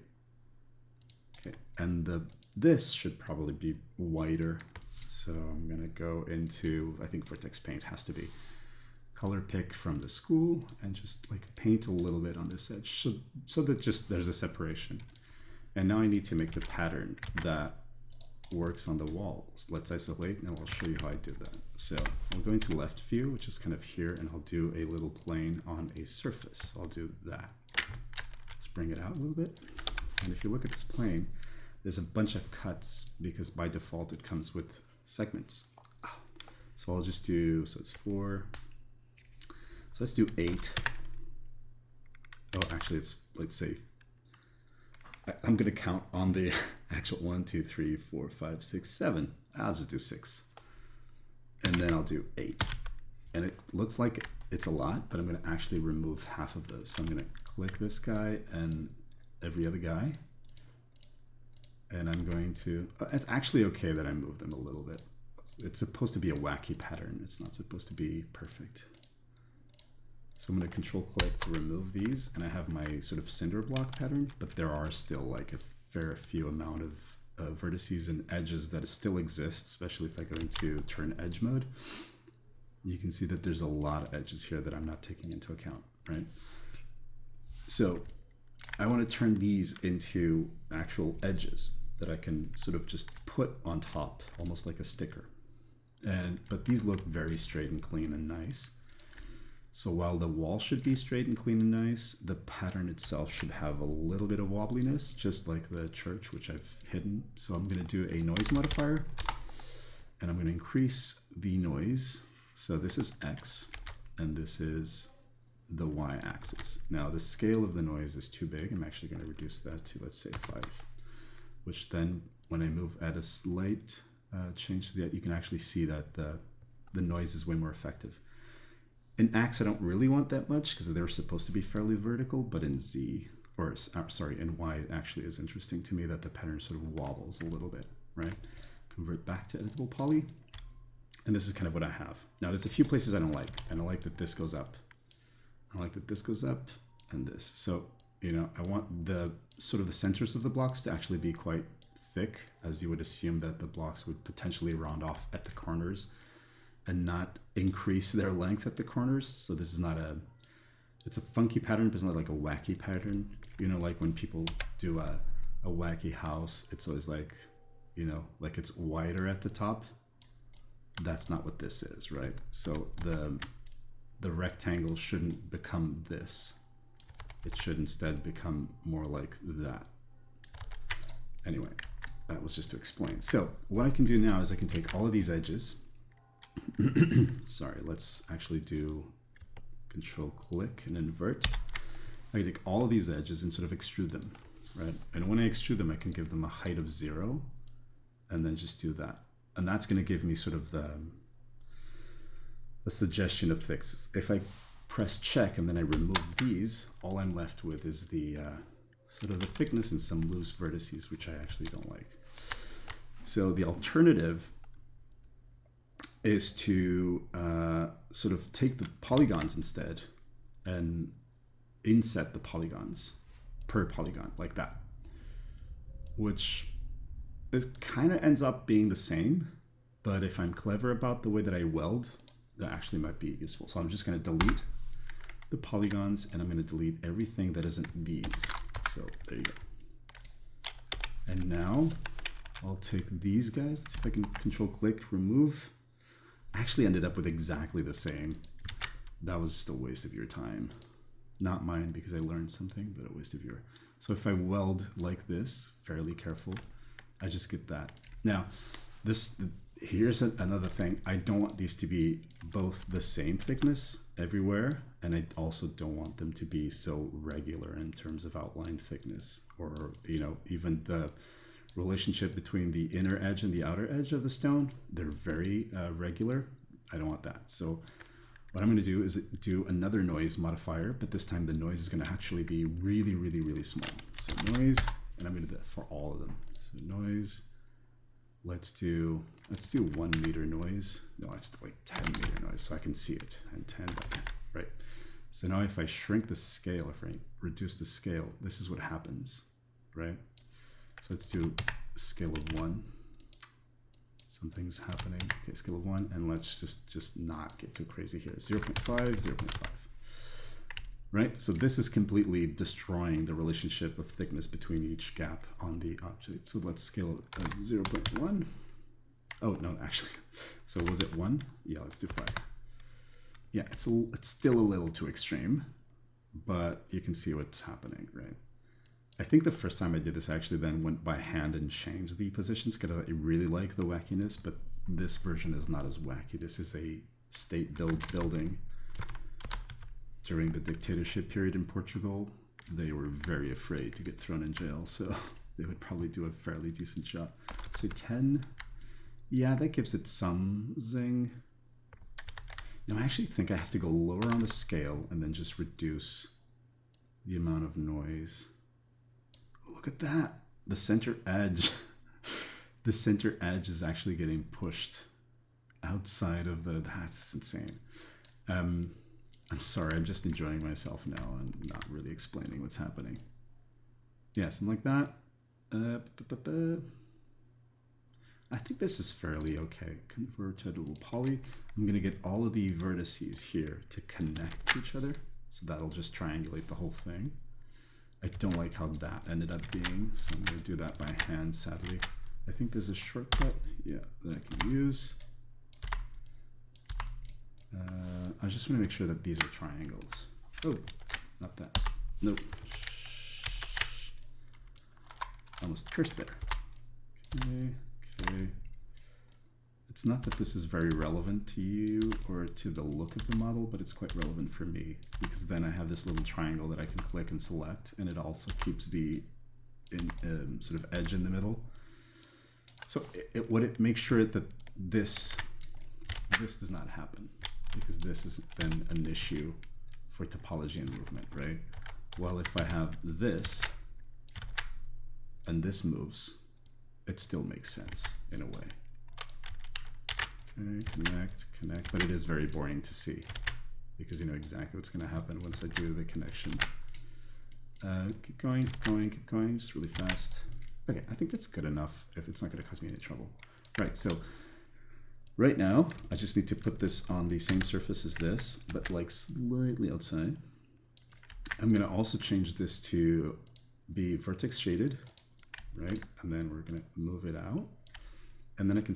Okay, and this should probably be whiter. So I'm going to go into, I think Vertex paint has to be color pick from the school and just like paint a little bit on this edge so that just there's a separation. And now I need to make the pattern that works on the walls. Let's isolate and I'll show you how I did that. So I'll go into left view, which is kind of here, and I'll do a little plane on a surface. I'll do that. Let's bring it out a little bit. And if you look at this plane, there's a bunch of cuts because by default it comes with segments. So I'll just do, so it's 4. So let's do 8. Oh, actually let's say, I'm gonna count on the actual 1, 2, 3, 4, 5, 6, 7. I'll just do 6. And then I'll do 8. And it looks like it's a lot, but I'm gonna actually remove half of those. So I'm gonna click this guy and every other guy. And I'm going to, it's actually okay that I move them a little bit. It's supposed to be a wacky pattern. It's not supposed to be perfect. So I'm going to control click to remove these, and I have my sort of cinder block pattern, but there are still like a fair few amount of vertices and edges that still exist, especially if I go into turn edge mode. You can see that there's a lot of edges here that I'm not taking into account, right? So I want to turn these into actual edges that I can sort of just put on top, almost like a sticker. But these look very straight and clean and nice. So while the wall should be straight and clean and nice, the pattern itself should have a little bit of wobbliness, just like the church, which I've hidden. So I'm going to do a noise modifier, and I'm going to increase the noise. So this is X, and this is the Y axis. Now the scale of the noise is too big. I'm actually going to reduce that to, let's say, 5, which then when I move at a slight change to that, you can actually see that the noise is way more effective. In X, I don't really want that much because they're supposed to be fairly vertical, but in Z, or sorry, in Y, it actually is interesting to me that the pattern sort of wobbles a little bit, right? Convert back to editable poly, and this is kind of what I have. Now there's a few places I don't like, and I like that this goes up. I like that this goes up and this. So, you know, I want the sort of the centers of the blocks to actually be quite thick, as you would assume that the blocks would potentially round off at the corners and not increase their length at the corners. So this is not it's a funky pattern, but it's not like a wacky pattern. You know, like when people do a wacky house, it's always like, you know, like it's wider at the top. That's not what this is, right? So the rectangle shouldn't become this. It should instead become more like that. Anyway, that was just to explain. So what I can do now is I can take all of these edges. Sorry, let's actually do control click and invert. I can take all of these edges and sort of extrude them, right? And when I extrude them, I can give them a height of 0 and then just do that. And that's going to give me sort of the suggestion of thickness. If I press check and then I remove these, all I'm left with is the sort of the thickness and some loose vertices, which I actually don't like. So the alternative is to sort of take the polygons instead and inset the polygons per polygon like that, which is kind of ends up being the same, but if I'm clever about the way that I weld, that actually might be useful. So I'm just going to delete the polygons and I'm going to delete everything that isn't these. So there you go. And now I'll take these guys. Let's see if I can control click, remove. I actually ended up with exactly the same. That was just a waste of your time. Not mine because I learned something, but a waste of your. So if I weld like this, fairly careful, I just get that. Now, here's another thing. I don't want these to be both the same thickness everywhere, and I also don't want them to be so regular in terms of outline thickness, or even the relationship between the inner edge and the outer edge of the stone. They're very regular. I don't want that. So what I'm going to do is do another noise modifier, but this time the noise is going to actually be really, really, really small. So noise, and I'm going to do that for all of them. So noise, let's do 1 meter noise. No, it's like 10 meter noise, so I can see it. And 10 by 10, right? So now if I shrink the scale, if I reduce the scale, this is what happens, right? So let's do scale of 1. Something's happening. Okay, scale of 1, and let's just not get too crazy here. 0.5, 0.5. Right? So this is completely destroying the relationship of thickness between each gap on the object. So let's scale 0.1. Oh, no, actually. So was it 1? Yeah, let's do 5. Yeah, it's still a little too extreme, but you can see what's happening, right? I think the first time I did this, I actually then went by hand and changed the positions because I really like the wackiness, but this version is not as wacky. This is a state-built building. During the dictatorship period in Portugal, they were very afraid to get thrown in jail, so they would probably do a fairly decent job. Say 10. Yeah, that gives it some zing. Now, I actually think I have to go lower on the scale and then just reduce the amount of noise. Look at that. The center edge. The center edge is actually getting pushed outside of that's insane. I'm sorry, I'm just enjoying myself now and not really explaining what's happening. Yeah, something like that. I think this is fairly okay. Convert to Lowpoly. I'm going to get all of the vertices here to connect to each other. So that'll just triangulate the whole thing. I don't like how that ended up being, so I'm going to do that by hand, sadly. I think there's a shortcut, yeah, that I can use. I just want to make sure that these are triangles. Oh, not that. Nope. Almost cursed there. Okay. It's not that this is very relevant to you or to the look of the model, but it's quite relevant for me because then I have this little triangle that I can click and select, and it also keeps the sort of edge in the middle. So it makes sure that this does not happen, because this is then an issue for topology and movement, right? Well, if I have this and this moves, it still makes sense in a way. Okay, connect, but it is very boring to see because you know exactly what's going to happen once I do the connection. Keep going, just really fast. Okay, I think that's good enough if it's not going to cause me any trouble. Right, so right now, I just need to put this on the same surface as this, but like slightly outside. I'm going to also change this to be vertex shaded, right? And then we're going to move it out. And then I can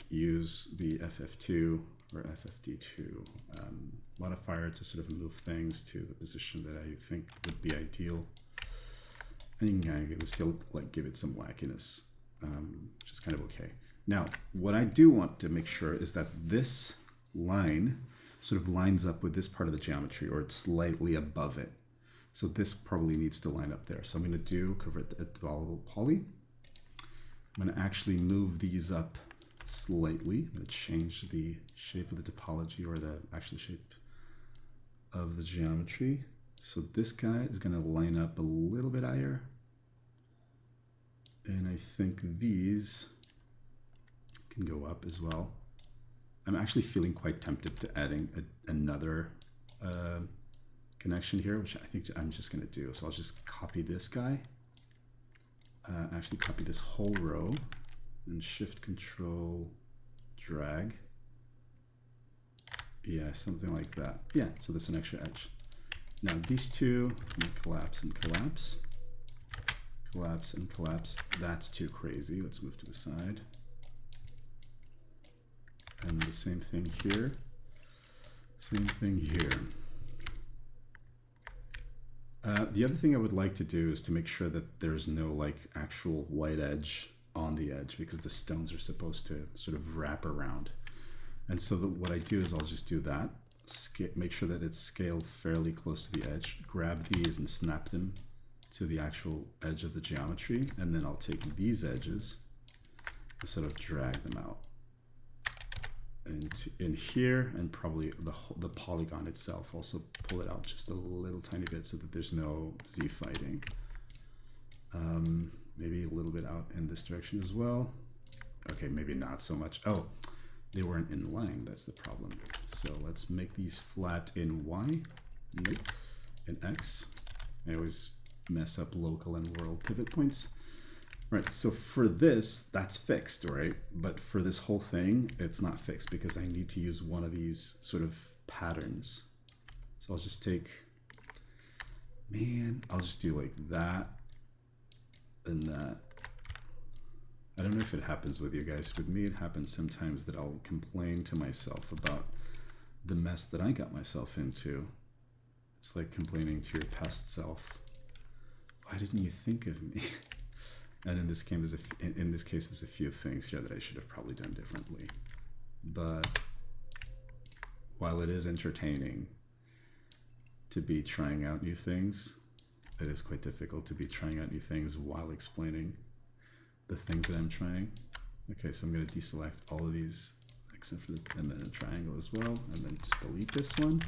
use the FF2 or FFD2 modifier to sort of move things to the position that I think would be ideal. And you can still give it some wackiness, which is kind of okay. Now, what I do want to make sure is that this line sort of lines up with this part of the geometry, or it's slightly above it. So this probably needs to line up there. So I'm going to convert to Lowpoly. I'm going to actually move these up slightly. I'm going to change the shape of the topology, or the actual shape of the geometry. So this guy is going to line up a little bit higher. And I think these can go up as well. I'm actually feeling quite tempted to adding another connection here, which I think I'm just going to do. So I'll just copy this guy. Actually copy this whole row and shift control drag. Yeah, something like that. Yeah, so that's an extra edge. Now these two, I'm gonna collapse and collapse. Collapse and collapse. That's too crazy. Let's move to the side. And the same thing here. Same thing here. The other thing I would like to do is to make sure that there's no like actual white edge on the edge, because the stones are supposed to sort of wrap around. And so what I do is I'll just do that, make sure that it's scaled fairly close to the edge, grab these and snap them to the actual edge of the geometry, and then I'll take these edges and sort of drag them out and in here, and probably the polygon itself, also pull it out just a little tiny bit so that there's no Z fighting. Maybe a little bit out in this direction as well. Okay, maybe not so much. Oh, they weren't in line, that's the problem. So let's make these flat in Y, nope, in X. I always mess up local and world pivot points. Right, so for this, that's fixed, right? But for this whole thing, it's not fixed because I need to use one of these sort of patterns. So I'll just take, I'll just do like that and that. I don't know if it happens with you guys. With me, it happens sometimes that I'll complain to myself about the mess that I got myself into. It's like complaining to your past self. Why didn't you think of me? And in this case, there's a few things here that I should have probably done differently. But while it is entertaining to be trying out new things, it is quite difficult to be trying out new things while explaining the things that I'm trying. Okay, so I'm going to deselect all of these except for and then a triangle as well, and then just delete this one.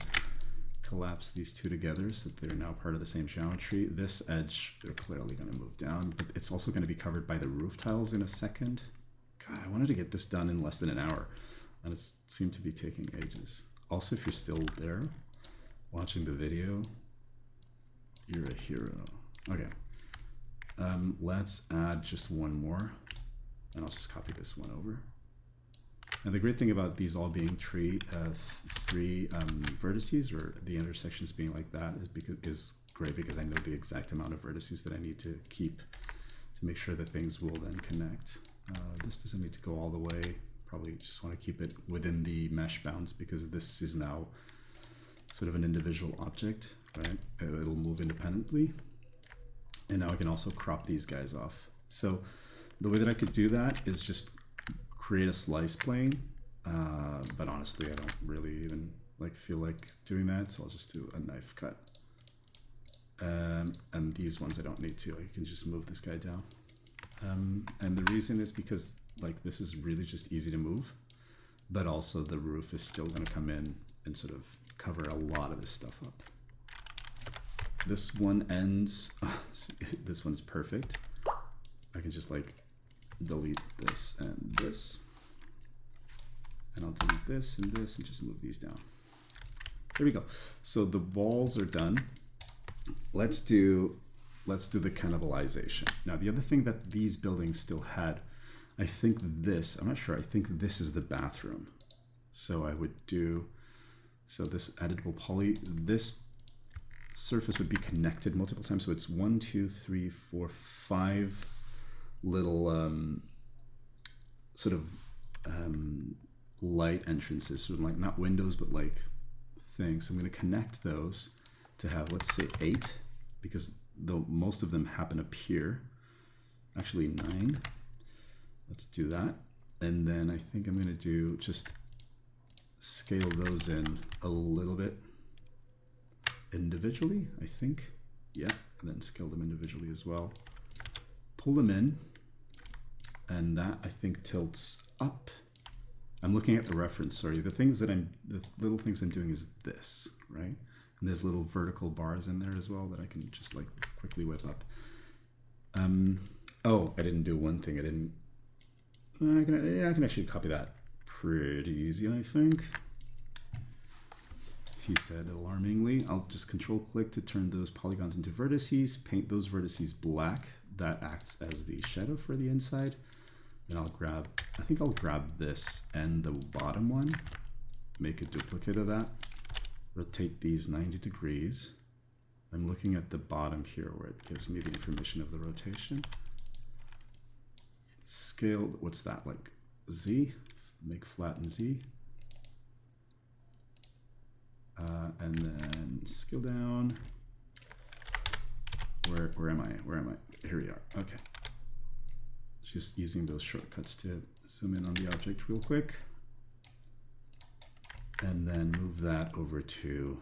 Collapse these two together so that they're now part of the same geometry. This edge, they're clearly going to move down, but it's also going to be covered by the roof tiles in a second. God, I wanted to get this done in less than an hour, and it seemed to be taking ages. Also, if you're still there watching the video, you're a hero. Okay, let's add just one more, and I'll just copy this one over. And the great thing about these all being three vertices, or the intersections being like that, is great because I know the exact amount of vertices that I need to keep to make sure that things will then connect. This doesn't need to go all the way. Probably just want to keep it within the mesh bounds because this is now sort of an individual object, right? It'll move independently. And now I can also crop these guys off. So the way that I could do that is just create a slice plane, but honestly I don't really even feel like doing that, so I'll just do a knife cut. And these ones I don't need to, I can just move this guy down. And the reason is because this is really just easy to move, but also the roof is still going to come in and sort of cover a lot of this stuff up. This one ends, this one's perfect. I can just delete this and this, and I'll delete this and this and just move these down. There we go. So the walls are done. Let's do the cannibalization. Now the other thing that these buildings still had, I think this, I'm not sure, I think this is the bathroom. So I would do, so this editable poly, this surface would be connected multiple times. So it's 1, 2, 3, 4, 5 little sort of light entrances, sort of not windows, but things. So I'm going to connect those to have, let's say 8, because though most of them happen up here, actually 9. Let's do that. And then I think I'm going to do just scale those in a little bit individually, I think. Yeah, and then scale them individually as well. Pull them in, and that I think tilts up. I'm looking at the reference, sorry. The little things I'm doing is this, right? And there's little vertical bars in there as well that I can just like quickly whip up. Oh, I didn't do one thing. I can actually copy that pretty easy, I think. He said alarmingly. I'll just control click to turn those polygons into vertices, paint those vertices black. That acts as the shadow for the inside. Then I think I'll grab this and the bottom one, make a duplicate of that, rotate these 90 degrees. I'm looking at the bottom here where it gives me the information of the rotation. Scale, what's that, like Z? Make flatten Z. And then scale down. Where am I? Here we are, okay. Just using those shortcuts to zoom in on the object real quick. And then move that over to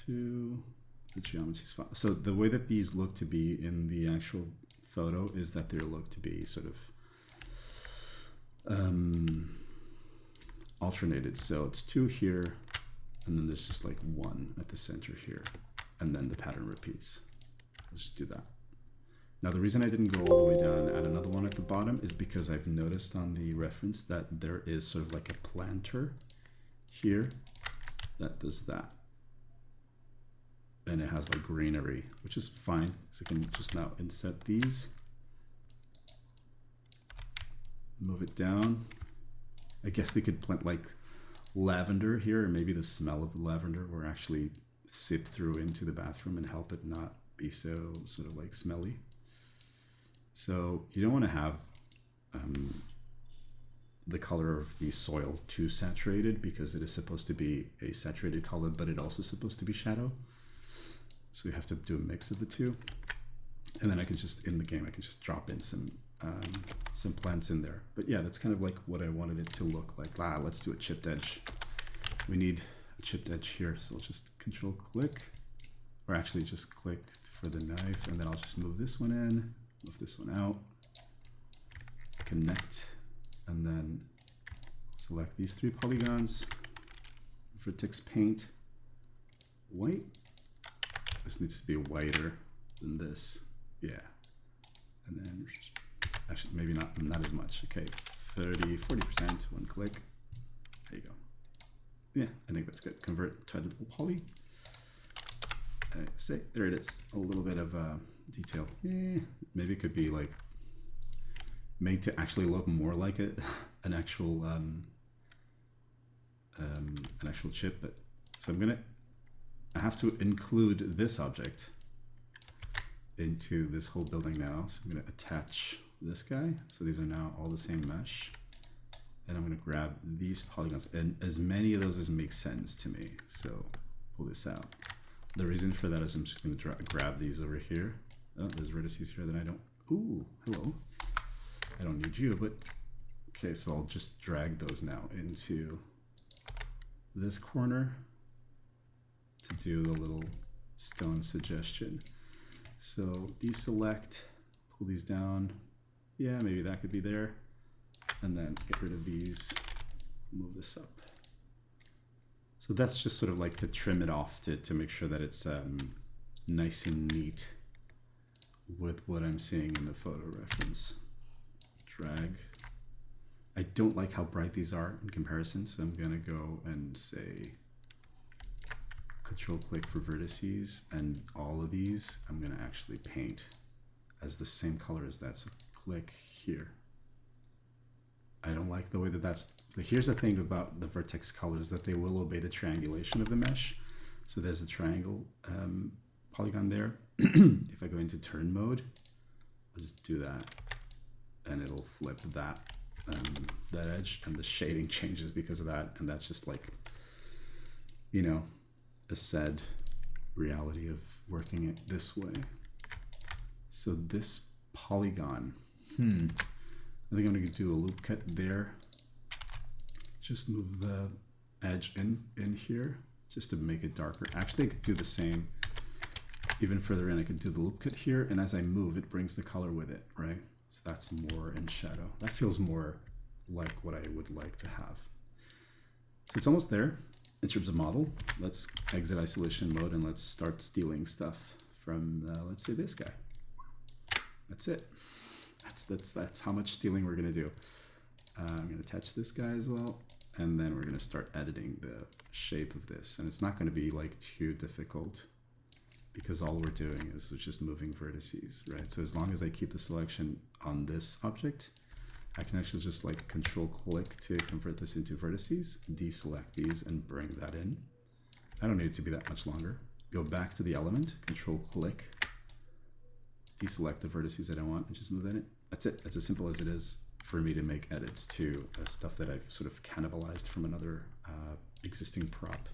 the geometry spot. So the way that these look to be in the actual photo is that they look to be sort of alternated. So it's 2 here, and then there's just like 1 at the center here, and then the pattern repeats. Let's just do that. Now the reason I didn't go all the way down and add another one at the bottom is because I've noticed on the reference that there is sort of like a planter here that does that. And it has like greenery, which is fine. So I can just now inset these. Move it down. I guess they could plant like lavender here, or maybe the smell of the lavender will actually seep through into the bathroom and help it not be so sort of like smelly. So you don't want to have the color of the soil too saturated, because it is supposed to be a saturated color, but it also supposed to be shadow. So you have to do a mix of the two. And then I can just, in the game, I can just drop in some plants in there. But yeah, that's kind of like what I wanted it to look like. Let's do a chipped edge. We need a chipped edge here. So I'll just control click, or actually just click for the knife, and then I'll just move this one in, move this one out, connect, and then select these 3 polygons, vertex paint, white. This needs to be whiter than this, yeah. And then, actually maybe not as much, okay, 40%, one click, there you go. Yeah, I think that's good. Convert to editable poly. Say, there it is, a little bit of detail. Maybe it could be like made to actually look more like an actual chip. But so I have to include this object into this whole building now. So I'm gonna attach this guy. So these are now all the same mesh, and I'm gonna grab these polygons, and as many of those as make sense to me. So pull this out. The reason for that is I'm just going to grab these over here. Oh, there's vertices here that I don't. Ooh, hello. I don't need you, but okay. So I'll just drag those now into this corner to do the little stone suggestion. So deselect, pull these down. Yeah, maybe that could be there, and then get rid of these. Move this up. So that's just sort of like to trim it off to make sure that it's nice and neat with what I'm seeing in the photo reference. Drag. I don't like how bright these are in comparison, so I'm gonna go and say control click for vertices, and all of these I'm gonna actually paint as the same color as that. So click here. I don't like the way that's, here's the thing about the vertex colors, that they will obey the triangulation of the mesh. So there's a triangle polygon there. If I go into turn mode, I'll just do that, and it'll flip that edge, and the shading changes because of that. And that's just like, you know, a sad reality of working it this way. So this polygon, I think I'm going to do a loop cut there. Just move the edge in here just to make it darker. Actually, I could do the same even further in, I could do the loop cut here, and as I move, it brings the color with it, right? So that's more in shadow. That feels more like what I would like to have. So it's almost there in terms of model. Let's exit isolation mode and let's start stealing stuff from, let's say, this guy. That's it. That's how much stealing we're gonna do. I'm gonna attach this guy as well, and then we're gonna start editing the shape of this. And it's not gonna be like too difficult, because all we're doing is just moving vertices, right? So as long as I keep the selection on this object, I can actually just like control click to convert this into vertices, deselect these and bring that in. I don't need it to be that much longer. Go back to the element, control click, deselect the vertices that I want and just move that in. That's it. That's as simple as it is for me to make edits to stuff that I've sort of cannibalized from another existing prop.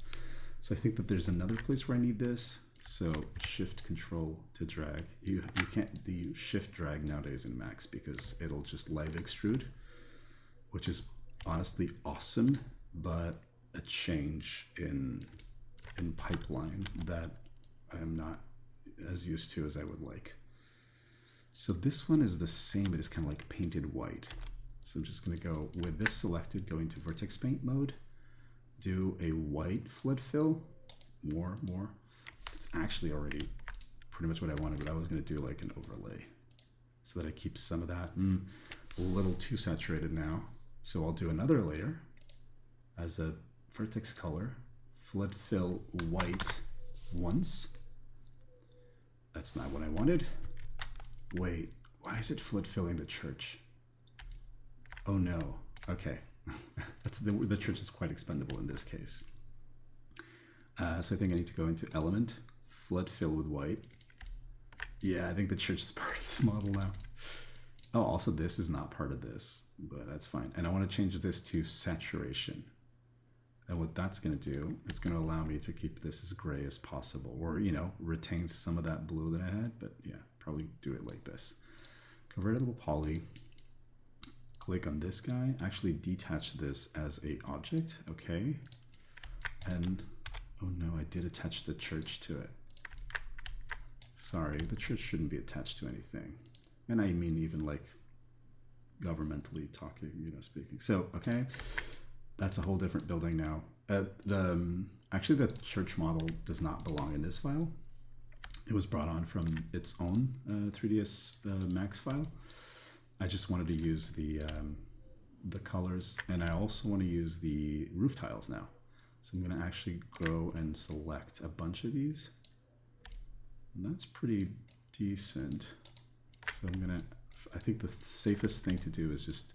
So I think that there's another place where I need this. So shift control to drag. You can't do shift drag nowadays in Max because it'll just live extrude, which is honestly awesome, but a change in pipeline that I'm not as used to as I would like. So this one is the same, but it's kind of like painted white. So I'm just gonna go with this selected, go into Vertex paint mode, do a white flood fill, more. It's actually already pretty much what I wanted, but I was gonna do like an overlay so that I keep some of that. A little too saturated now. So I'll do another layer as a vertex color, flood fill white once. That's not what I wanted. Wait, why is it flood filling the church? Oh no, okay. That's the church is quite expendable in this case. So I think I need to go into element, flood fill with white. Yeah, I think the church is part of this model now. Oh, also this is not part of this, but that's fine. And I want to change this to saturation. And what that's going to do, it's going to allow me to keep this as gray as possible, or, you know, retain some of that blue that I had, but yeah, probably do it like this. Convertible poly, click on this guy, actually detach this as a object, okay. And, oh no, I did attach the church to it. Sorry, the church shouldn't be attached to anything. And I mean even like governmentally talking, you know, speaking. So, okay. That's a whole different building now. Actually, the church model does not belong in this file. It was brought on from its own 3ds Max file. I just wanted to use the colors, and I also want to use the roof tiles now. So I'm going to actually go and select a bunch of these. And that's pretty decent. So I think the safest thing to do is just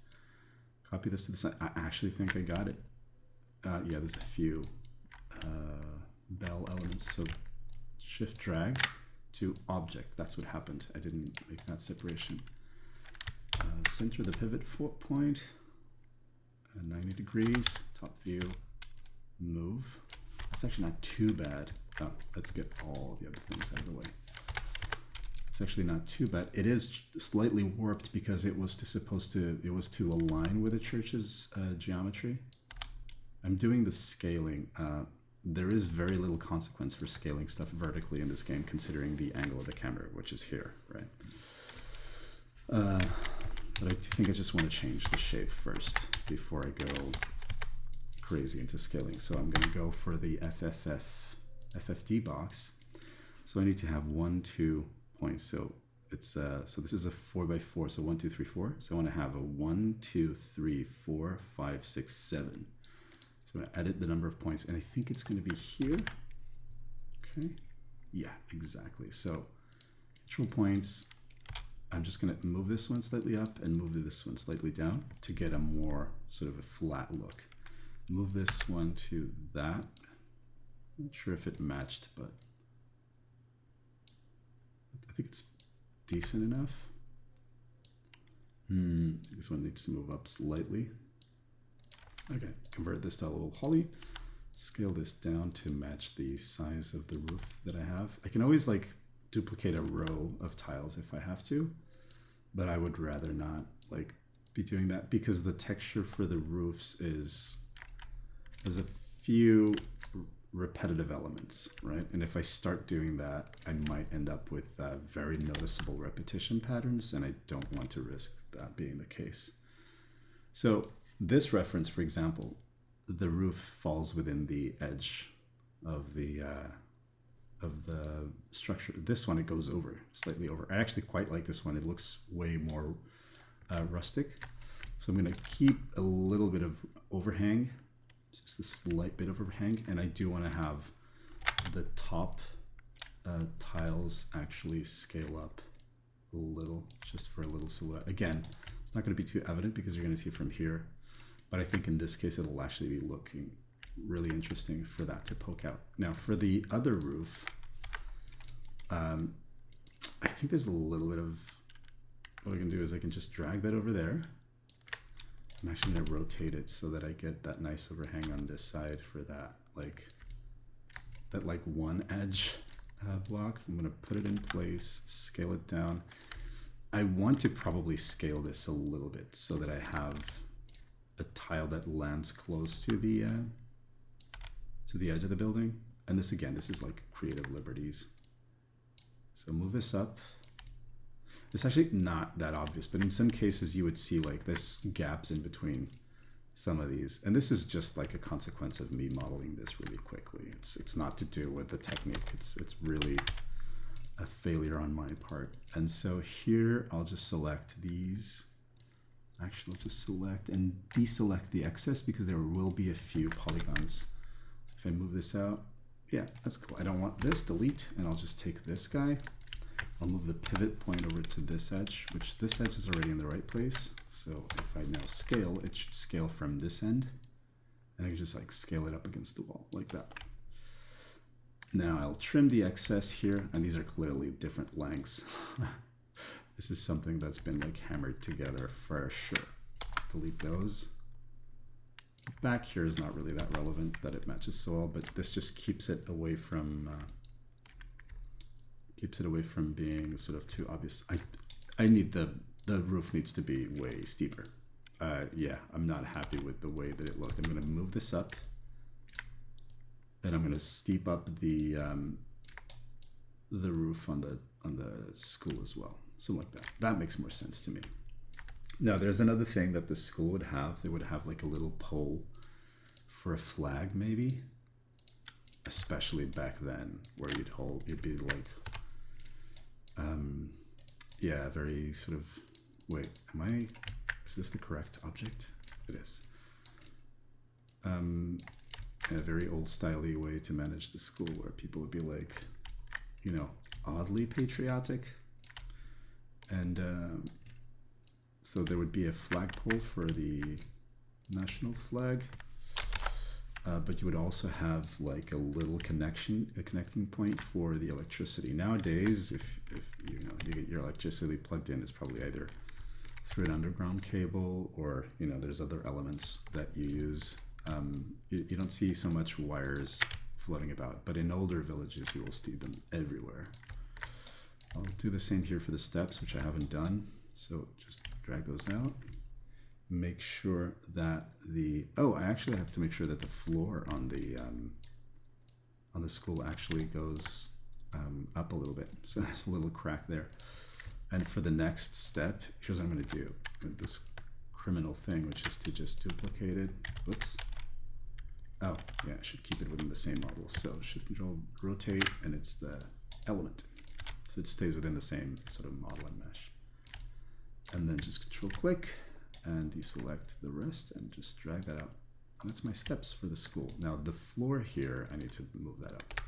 copy this to the side. I actually think I got it. Yeah, there's a few bell elements. So shift drag to object. That's what happened. I didn't make that separation. Center the pivot point. 90 degrees. Top view. Move. That's actually not too bad. Oh, let's get all the other things out of the way. It's actually not too bad. It is slightly warped because it was to align with the church's geometry. I'm doing the scaling. There is very little consequence for scaling stuff vertically in this game, considering the angle of the camera, which is here, right? But I think I just want to change the shape first before I go crazy into scaling. So I'm going to go for the FFD box. So I need to have 1, 2 points. So it's so this is a 4x4. So 1, 2, 3, 4. So I want to have a 1, 2, 3, 4, 5, 6, 7. So I'm going to edit the number of points, and I think it's going to be here. Okay. Yeah, exactly. So control points. I'm just going to move this one slightly up and move this one slightly down to get a more sort of a flat look. Move this one to that. Not sure if it matched, but I think it's decent enough. This one needs to move up slightly. Okay, convert this to a little poly. Scale this down to match the size of the roof that I have. I can always like duplicate a row of tiles if I have to, but I would rather not like be doing that because the texture for the roofs is, there's a few repetitive elements, right? And if I start doing that, I might end up with very noticeable repetition patterns, and I don't want to risk that being the case. So this reference, for example, the roof falls within the edge of the structure. This one, it goes over, slightly over. I actually quite like this one. It looks way more rustic. So I'm going to keep a little bit of overhang, just a slight bit of overhang, and I do want to have the top tiles actually scale up a little, just for a little silhouette. Again, it's not going to be too evident because you're going to see from here, but I think in this case it'll actually be looking really interesting for that to poke out. Now for the other roof, I think there's a little bit of, what I can do is I can just drag that over there. I'm actually going to rotate it so that I get that nice overhang on this side for that like one edge block. I'm going to put it in place, scale it down. I want to probably scale this a little bit so that I have a tile that lands close to the edge of the building. And this, again, this is like creative liberties. So move this up. It's actually not that obvious, but in some cases you would see like this gaps in between some of these. And this is just like a consequence of me modeling this really quickly. It's not to do with the technique. It's really a failure on my part. And so here I'll just select these. Actually, I'll just select and deselect the excess because there will be a few polygons. So if I move this out, yeah, that's cool. I don't want this, delete, and I'll just take this guy. I'll move the pivot point over to this edge, which this edge is already in the right place. So if I now scale, it should scale from this end. And I can just like scale it up against the wall like that. Now I'll trim the excess here, and these are clearly different lengths. This is something that's been like hammered together for sure. Let's delete those. Back here is not really that relevant that it matches so well, but this just keeps it away from being sort of too obvious. I need the roof needs to be way steeper. Yeah, I'm not happy with the way that it looked. I'm going to move this up, and I'm going to steep up the roof on the school as well. Something like that. That makes more sense to me. Now, there's another thing that the school would have. They would have like a little pole for a flag, maybe. Especially back then, where you'd be like, yeah, very sort of. Wait, is this the correct object? It is. A very old-styley way to manage the school, where people would be like, you know, oddly patriotic. And so there would be a flagpole for the national flag, but you would also have like a little connecting point for the electricity. Nowadays, if you get your electricity plugged in, it's probably either through an underground cable or there's other elements that you use. You don't see so much wires floating about, but in older villages you will see them everywhere. I'll do the same here for the steps, which I haven't done. So just drag those out. Make sure that I actually have to make sure that the floor on the school actually goes up a little bit. So there's a little crack there. And for the next step, here's what I'm going to do. This criminal thing, which is to just duplicate it. Whoops. Oh, yeah, I should keep it within the same model. So Shift Control, rotate, and it's the element. So it stays within the same sort of model and mesh. And then just Control click and deselect the rest and just drag that out. And that's my steps for the school. Now the floor here, I need to move that up.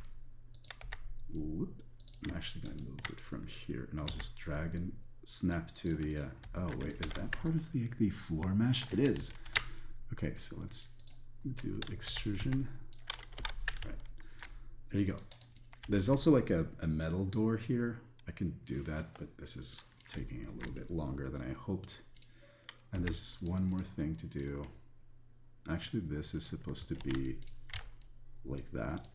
Whoop. I'm actually going to move it from here, and I'll just drag and snap to the, oh wait, is that part of the floor mesh? It is. Okay, so let's do extrusion. All right, there you go. There's also like a metal door here. I can do that, but this is taking a little bit longer than I hoped. And there's just one more thing to do. Actually, this is supposed to be like that.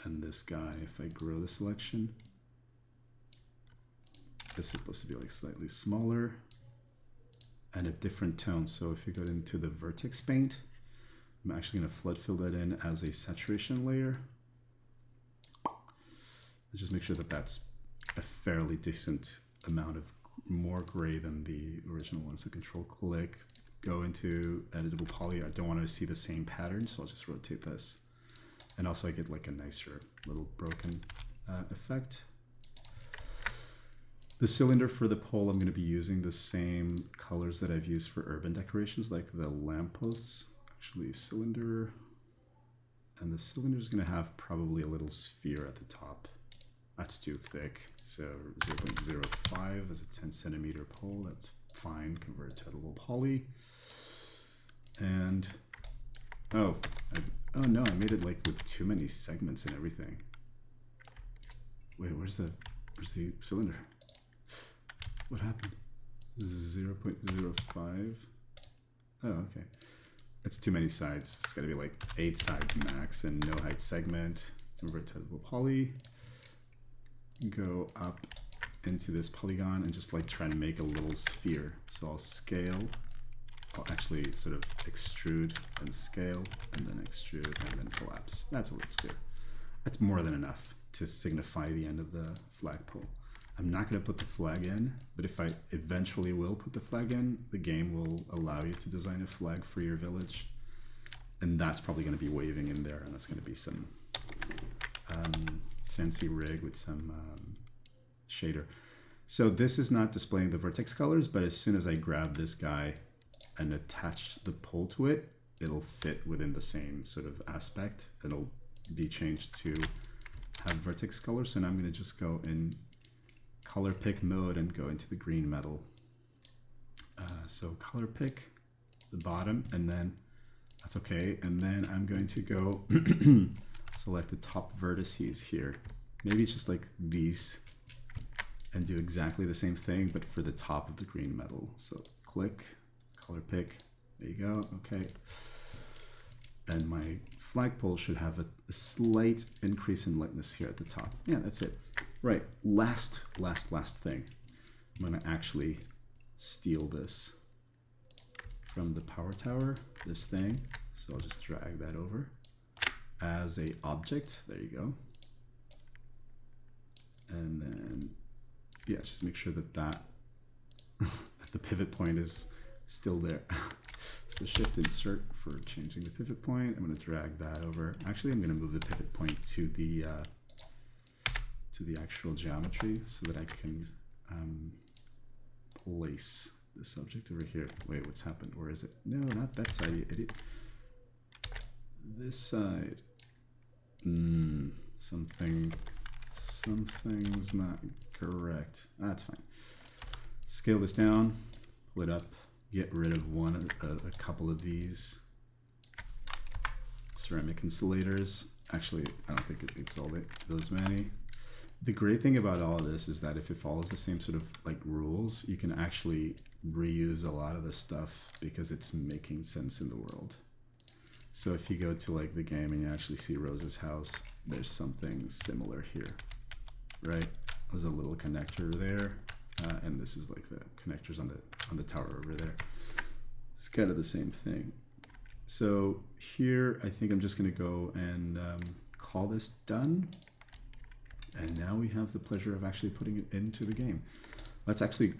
And this guy, if I grow the selection, is supposed to be like slightly smaller and a different tone. So if you go into the Vertex paint, I'm actually going to flood fill that in as a saturation layer. Just make sure that that's a fairly decent amount of more gray than the original one. So control click, go into editable poly. I don't want to see the same pattern, so I'll just rotate this. And also I get like a nicer little broken effect. The cylinder for the pole, I'm going to be using the same colors that I've used for urban decorations, like the lampposts. Actually, cylinder, and the cylinder is going to have probably a little sphere at the top. That's too thick, so 0.05 as a 10 centimeter pole, that's fine, convert to editable poly. And, oh no, I made it like with too many segments and everything. Wait, where's the cylinder? What happened? 0.05? Oh, okay. It's too many sides. It's gotta be like 8 sides max and no height segment. Convert to editable poly. Go up into this polygon and just like try to make a little sphere. So I'll scale. I'll actually sort of extrude and scale and then extrude and then collapse. That's a little sphere. That's more than enough to signify the end of the flagpole. I'm not going to put the flag in, but if I eventually will put the flag in, the game will allow you to design a flag for your village. And that's probably going to be waving in there, and that's going to be some fancy rig with some shader. So this is not displaying the vertex colors, but as soon as I grab this guy and attach the pole to it, it'll fit within the same sort of aspect. It'll be changed to have vertex color. So now I'm going to just go in color pick mode and go into the green metal. So color pick the bottom, and then that's okay. And then I'm going to go select the top vertices here. Maybe just like these, and do exactly the same thing, but for the top of the green metal. So click, color pick, there you go, okay. And my flagpole should have a slight increase in lightness here at the top. Yeah, that's it. Right, last thing. I'm gonna actually steal this from the power tower, this thing. So I'll just drag that over as a object, there you go. And then, yeah, just make sure that the pivot point is still there. So shift insert for changing the pivot point. I'm going to drag that over. Actually, I'm going to move the pivot point to the actual geometry so that I can place this object over here. Wait, what's happened? Where is it? No, not that side, you idiot. This side. Something's not correct. That's fine. Scale this down, pull it up, get rid of a couple of these ceramic insulators. Actually, I don't think it needs all those many. The great thing about all of this is that if it follows the same sort of like rules, you can actually reuse a lot of the stuff because it's making sense in the world. So if you go to like the game and you actually see Rose's house, there's something similar here, right? There's a little connector there, and this is like the connectors on the tower over there. It's kind of the same thing. So here, I think I'm just gonna go and call this done. And now we have the pleasure of actually putting it into the game. Let's actually,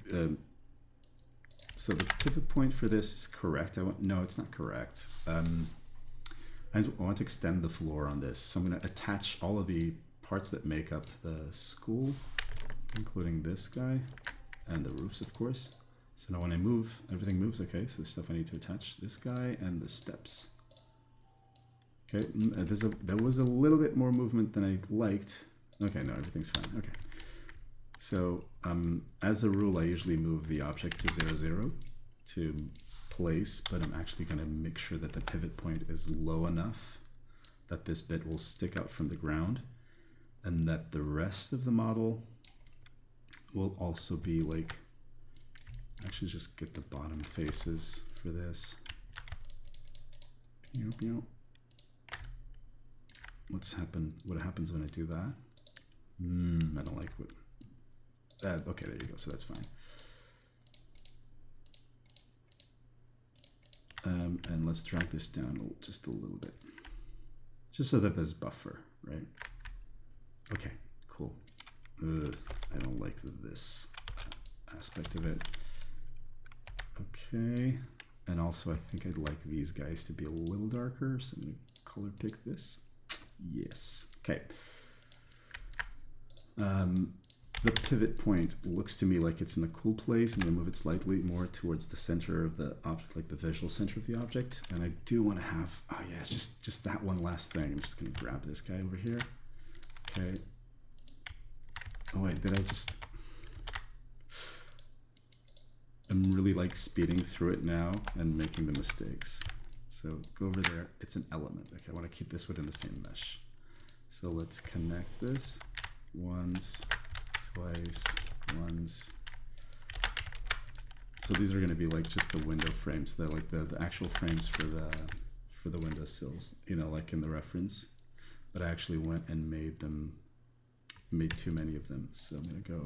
so the pivot point for this is correct. No, it's not correct. I want to extend the floor on this. So I'm going to attach all of the parts that make up the school, including this guy and the roofs, of course. So now when I move, everything moves. Okay, so the stuff I need to attach, this guy and the steps. Okay, there was a little bit more movement than I liked. Okay, no, everything's fine. Okay. So as a rule, I usually move the object to 0, 0 to place, but I'm actually going to make sure that the pivot point is low enough that this bit will stick out from the ground, and that the rest of the model will also be like, actually just get the bottom faces for this. What's happened? What happens when I do that? I don't like what that. Okay, there you go. So that's fine. And let's drag this down just a little bit, just so that there's buffer, right? Okay, cool. I don't like this aspect of it. Okay, and also I think I'd like these guys to be a little darker, so I'm gonna color pick this. Yes, okay. The pivot point looks to me like it's in a cool place. I'm gonna move it slightly more towards the center of the object, like the visual center of the object. And I do want to have, oh yeah, just that one last thing. I'm just gonna grab this guy over here. Okay. Oh wait, did I just? I'm really like speeding through it now and making the mistakes. So go over there. It's an element. Okay, I want to keep this within the same mesh. So let's connect this once, twice, once. So these are going to be like just the window frames, the actual frames for the window sills, you know, like in the reference. But I actually went and made too many of them. So I'm going to go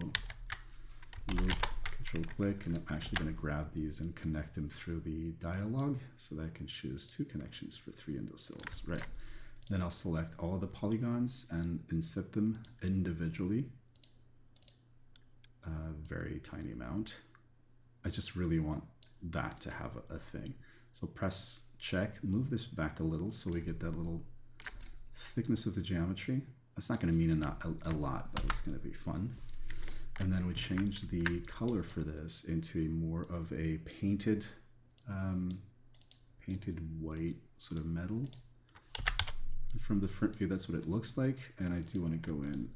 loop, control click, and I'm actually going to grab these and connect them through the dialog so that I can choose 2 connections for 3 window sills, right? Then I'll select all the polygons and inset them individually. Very tiny amount. I just really want that to have a thing. So press check, move this back a little so we get that little thickness of the geometry. That's not going to mean a lot, but it's going to be fun. And then we change the color for this into more of a painted white sort of metal. From the front view, that's what it looks like. And I do want to go in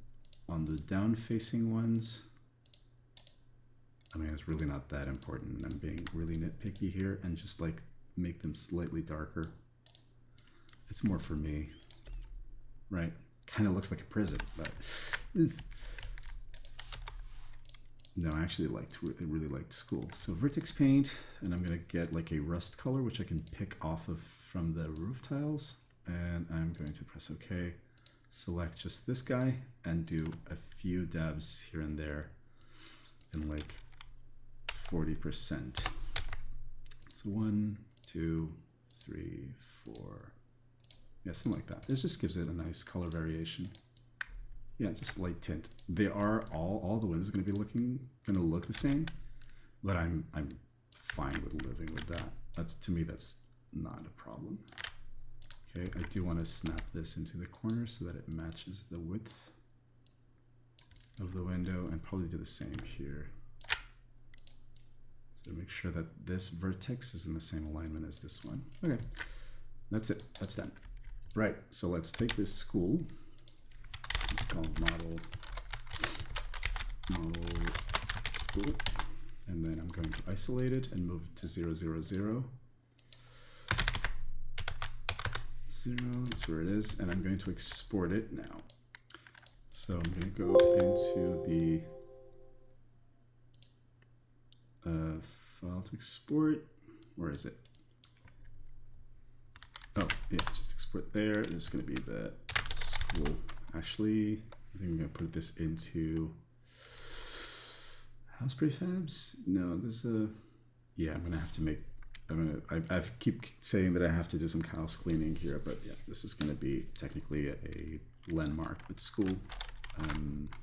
on the down facing ones. I mean, it's really not that important. I'm being really nitpicky here and just like make them slightly darker. It's more for me, right? Kind of looks like a prison, but no, I actually really liked school. So Vertex paint, and I'm gonna get like a rust color, which I can pick off of from the roof tiles. And I'm going to press OK, select just this guy, and do a few dabs here and there in like 40%. So 1, 2, 3, 4, yeah, something like that. This just gives it a nice color variation. Yeah, just light tint. They are all the windows are going to be gonna look the same, but I'm fine with living with that. To me, that's not a problem. Okay, I do want to snap this into the corner so that it matches the width of the window, and probably do the same here. So make sure that this vertex is in the same alignment as this one. Okay, that's it. That's done. Right, so let's take this school. It's called model school. And then I'm going to isolate it and move it to 0, 0, 0. 0, that's where it is, and I'm going to export it now. So I'm going to go into the file to export. Where is it? Oh, yeah, just export there. This is going to be the school. Actually, I think I'm going to put this into house prefabs. No, this yeah, I'm going to have to make. I keep saying that I have to do some house cleaning here, but yeah, this is going to be technically a landmark, but school.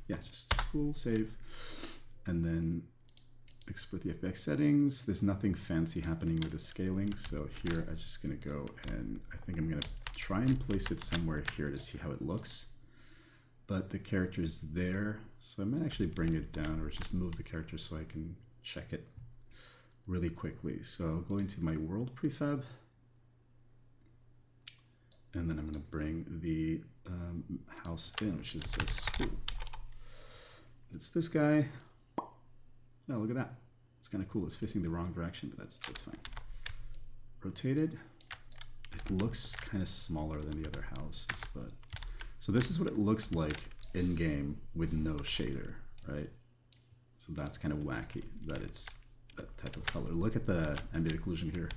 Yeah, just school, save, and then export the FBX settings. There's nothing fancy happening with the scaling, so here I'm just going to go and I think I'm going to try and place it somewhere here to see how it looks. But the character's there, so I might actually bring it down or just move the character so I can check it really quickly. So I'll go into my world prefab, and then I'm going to bring the house in, which is a school. It's this guy. Oh, look at that. It's kind of cool. It's facing the wrong direction, but that's fine. Rotate it. It looks kind of smaller than the other houses, but so this is what it looks like in game with no shader, right? So that's kind of wacky that it's that type of color. Look at the ambient occlusion here,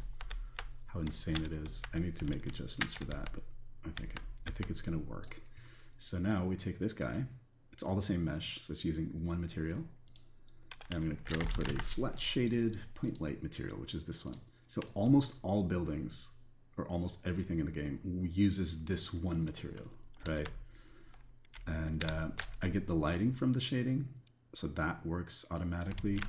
how insane it is. I need to make adjustments for that, but I think it's gonna work. So now we take this guy. It's all the same mesh, so it's using one material. And I'm gonna go for the flat shaded point light material, which is this one. So almost all buildings, or almost everything in the game, uses this one material, right? And I get the lighting from the shading, so that works automatically.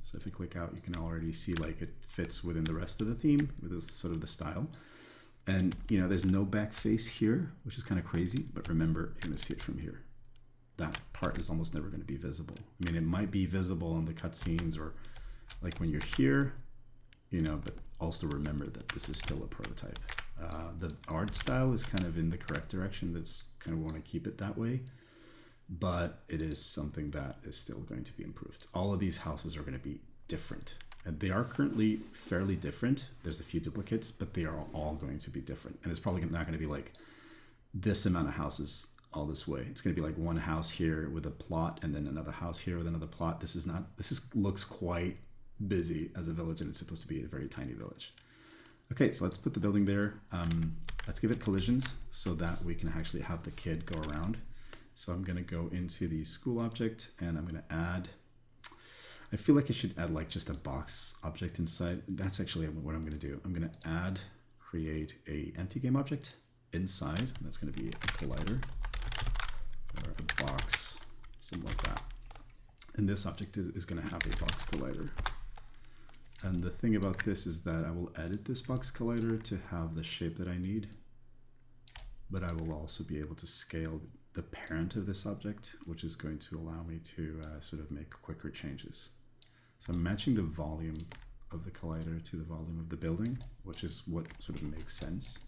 So if you click out, you can already see like it fits within the rest of the theme, with this sort of the style. And you know, there's no back face here, which is kind of crazy, but remember, you're gonna see it from here. That part is almost never gonna be visible. I mean, it might be visible on the cutscenes or like when you're here, you know, but also remember that this is still a prototype. The art style is kind of in the correct direction. That's kind of want to keep it that way, but it is something that is still going to be improved. All of these houses are going to be different, and they are currently fairly different. There's a few duplicates, but they are all going to be different. And it's probably not going to be like this amount of houses all this way. It's going to be like one house here with a plot, and then another house here with another plot. This looks quite busy as a village, and it's supposed to be a very tiny village. Okay, so let's put the building there. Let's give it collisions so that we can actually have the kid go around. So I'm gonna go into the school object, and I'm gonna add, I feel like I should add like just a box object inside. That's actually what I'm gonna do. I'm gonna create a empty game object inside. That's gonna be a collider or a box, something like that. And this object is gonna have a box collider. And the thing about this is that I will edit this box collider to have the shape that I need, but I will also be able to scale the parent of this object, which is going to allow me to sort of make quicker changes. So I'm matching the volume of the collider to the volume of the building, which is what sort of makes sense.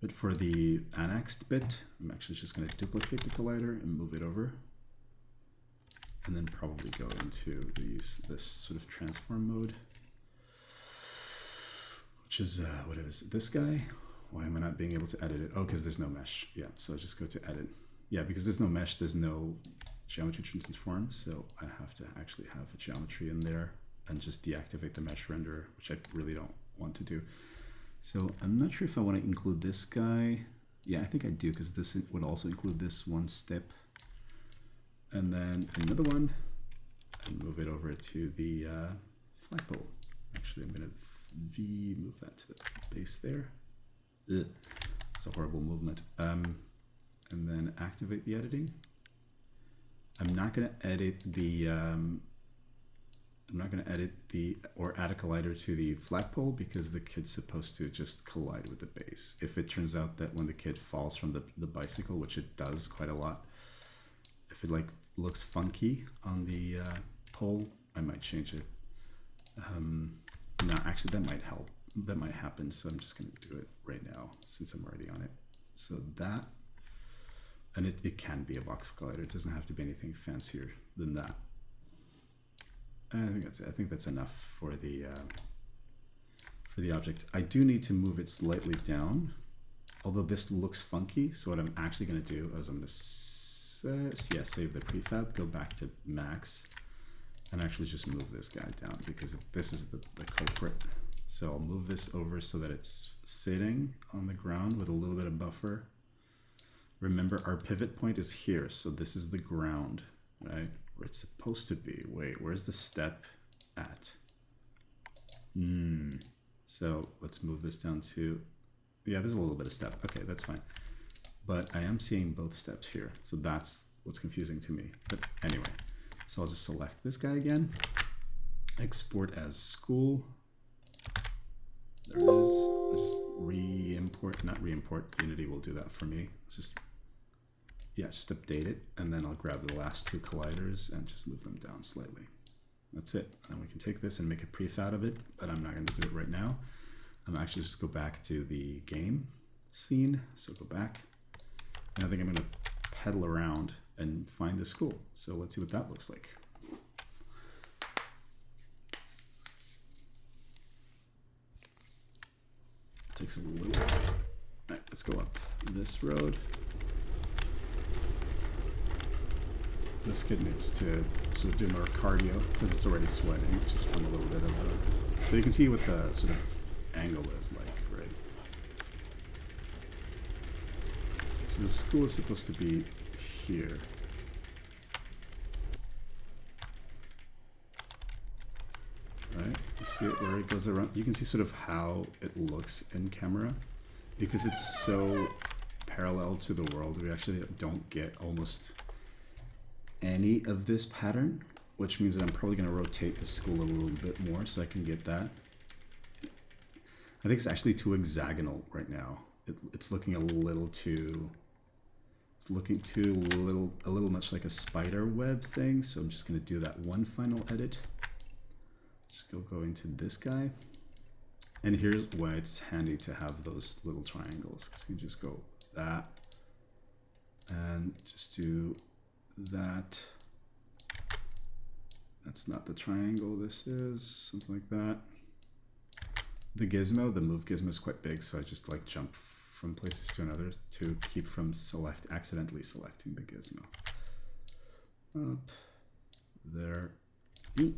But for the annexed bit, I'm actually just going to duplicate the collider and move it over, and then probably go into this sort of transform mode, which is, what is this guy? Why am I not being able to edit it? Oh, because there's no mesh. Yeah, so just go to edit. Yeah, because there's no mesh, there's no geometry transform, so I have to actually have a geometry in there and just deactivate the mesh renderer, which I really don't want to do. So I'm not sure if I want to include this guy. Yeah, I think I do, because this would also include this one step. And then another one, and move it over to the flagpole. Actually, I'm going to move that to the base there. Ugh, it's a horrible movement. And then activate the editing. I'm not going to edit the or add a collider to the flagpole, because the kid's supposed to just collide with the base. If it turns out that when the kid falls from the bicycle, which it does quite a lot, if it like looks funky on the pole, I might change it. No, actually that might help. That might happen, so I'm just going to do it right now since I'm already on it. So that, and it can be a box collider. It doesn't have to be anything fancier than that. I think that's it. I think that's enough for the object. I do need to move it slightly down, although this looks funky. So what I'm actually going to do is I'm going to save the prefab, go back to max, and actually just move this guy down, because this is the culprit. So I'll move this over so that it's sitting on the ground with a little bit of buffer. Remember, our pivot point is here, so this is the ground, right? Where it's supposed to be. Wait, where's the step at? So let's move this down to, yeah, there's a little bit of step. Okay, that's fine. But I am seeing both steps here, so that's what's confusing to me. But anyway, so I'll just select this guy again, export as school. There it is. I'll just re-import, not re-import, Unity will do that for me. Let's just, yeah, just update it, and then I'll grab the last two colliders and just move them down slightly. That's it. And we can take this and make a prefab out of it, but I'm not going to do it right now. I'm actually just go back to the game scene. So go back, and I think I'm going to pedal around and find the school. So let's see what that looks like. Takes a little bit. All right, let's go up this road. This kid needs to sort of do more cardio because it's already sweating just from a little bit of so you can see what the sort of angle is like, right? So the school is supposed to be here. Right? So see it where it goes around? You can see sort of how it looks in camera because it's so parallel to the world. We actually don't get almost any of this pattern, which means that I'm probably going to rotate the school a little bit more so I can get that. I think it's actually too hexagonal right now. It's looking a little too, it's looking too a little much like a spider web thing. So I'm just going to do that one final edit. Just go into this guy. And here's why it's handy to have those little triangles. So you can just go that and just do that. That's not the triangle, this is something like that. The gizmo, the move gizmo is quite big, so I just like jump from places to another to keep from accidentally selecting the gizmo. Up there. No,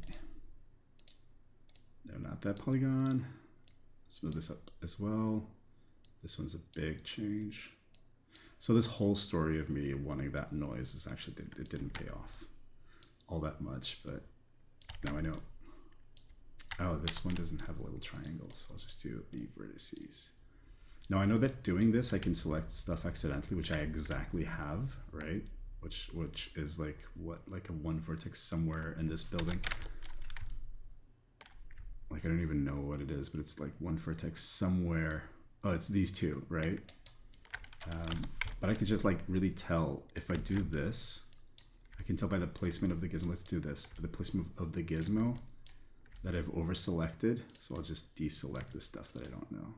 not that polygon. Let's move this up as well. This one's a big change. So this whole story of me wanting that noise is actually, it didn't pay off all that much, but now I know. Oh, this one doesn't have a little triangle, so I'll just do the vertices. Now I know that doing this, I can select stuff accidentally, which I exactly have, right? Which is like, what, like a one vertex somewhere in this building. Like, I don't even know what it is, but it's like one vertex somewhere. Oh, it's these two, right? But I could just like really tell if I do this, I can tell by the placement of the gizmo. Let's do this. The placement of the gizmo that I've over selected. So I'll just deselect the stuff that I don't know,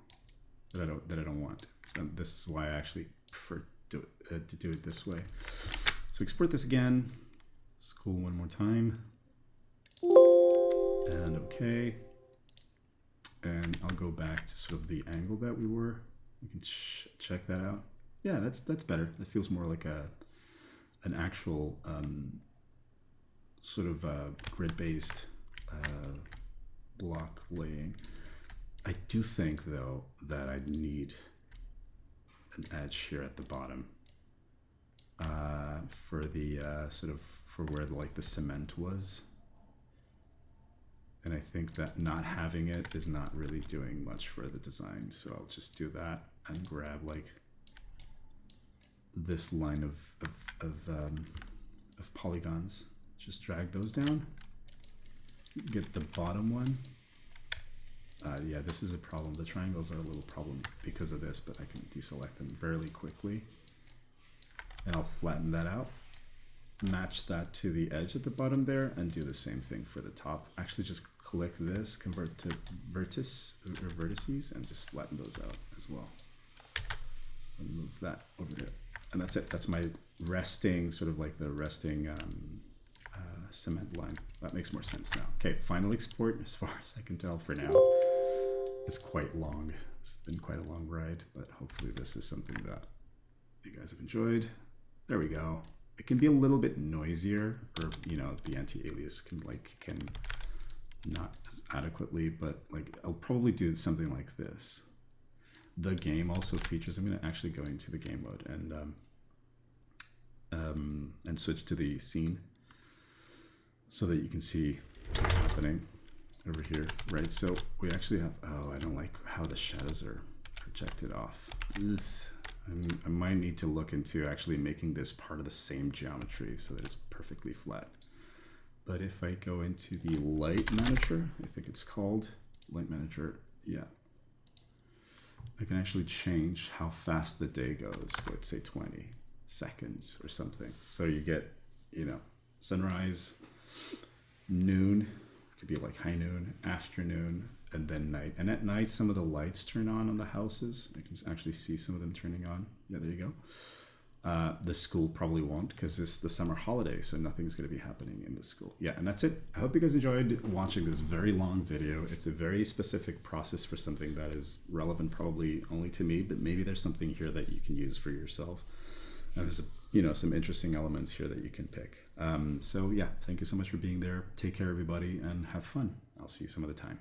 that I don't want. So this is why I actually prefer to do it this way. So export this again. School one more time. And okay. And I'll go back to sort of the angle that we were. You can check that out. Yeah, that's better. It feels more like an actual sort of grid-based block laying. I do think though that I need an edge here at the bottom for the sort of for where like the cement was. And I think that not having it is not really doing much for the design. So I'll just do that and grab like this line of polygons. Just drag those down. Get the bottom one. Yeah, this is a problem. The triangles are a little problem because of this, but I can deselect them fairly quickly. And I'll flatten that out. Match that to the edge at the bottom there and do the same thing for the top. Actually just click this, convert to vertices and just flatten those out as well. And move that over there. And that's it. That's my resting, sort of like the resting cement line. That makes more sense now. Okay, final export as far as I can tell for now. It's quite long. It's been quite a long ride, but hopefully this is something that you guys have enjoyed. There we go. It can be a little bit noisier, or you know, the anti-alias can not as adequately, but like I'll probably do something like this. The game also features, I'm going to actually go into the game mode and switch to the scene so that you can see what's happening over here, right? So we actually have, oh, I don't like how the shadows are projected off. Ugh. I might need to look into actually making this part of the same geometry so that it's perfectly flat. But if I go into the light manager, I think it's called light manager, yeah. I can actually change how fast the day goes to, let's say 20 seconds or something. So you get, you know, sunrise, noon, could be like high noon, afternoon, and then night. And at night, some of the lights turn on the houses. I can actually see some of them turning on. Yeah, there you go. The school probably won't because it's the summer holiday, so nothing's going to be happening in the school. Yeah, and that's it. I hope you guys enjoyed watching this very long video. It's a very specific process for something that is relevant probably only to me, but maybe there's something here that you can use for yourself. And there's, you know, some interesting elements here that you can pick. So yeah, thank you so much for being there. Take care, everybody, and have fun. I'll see you some other time.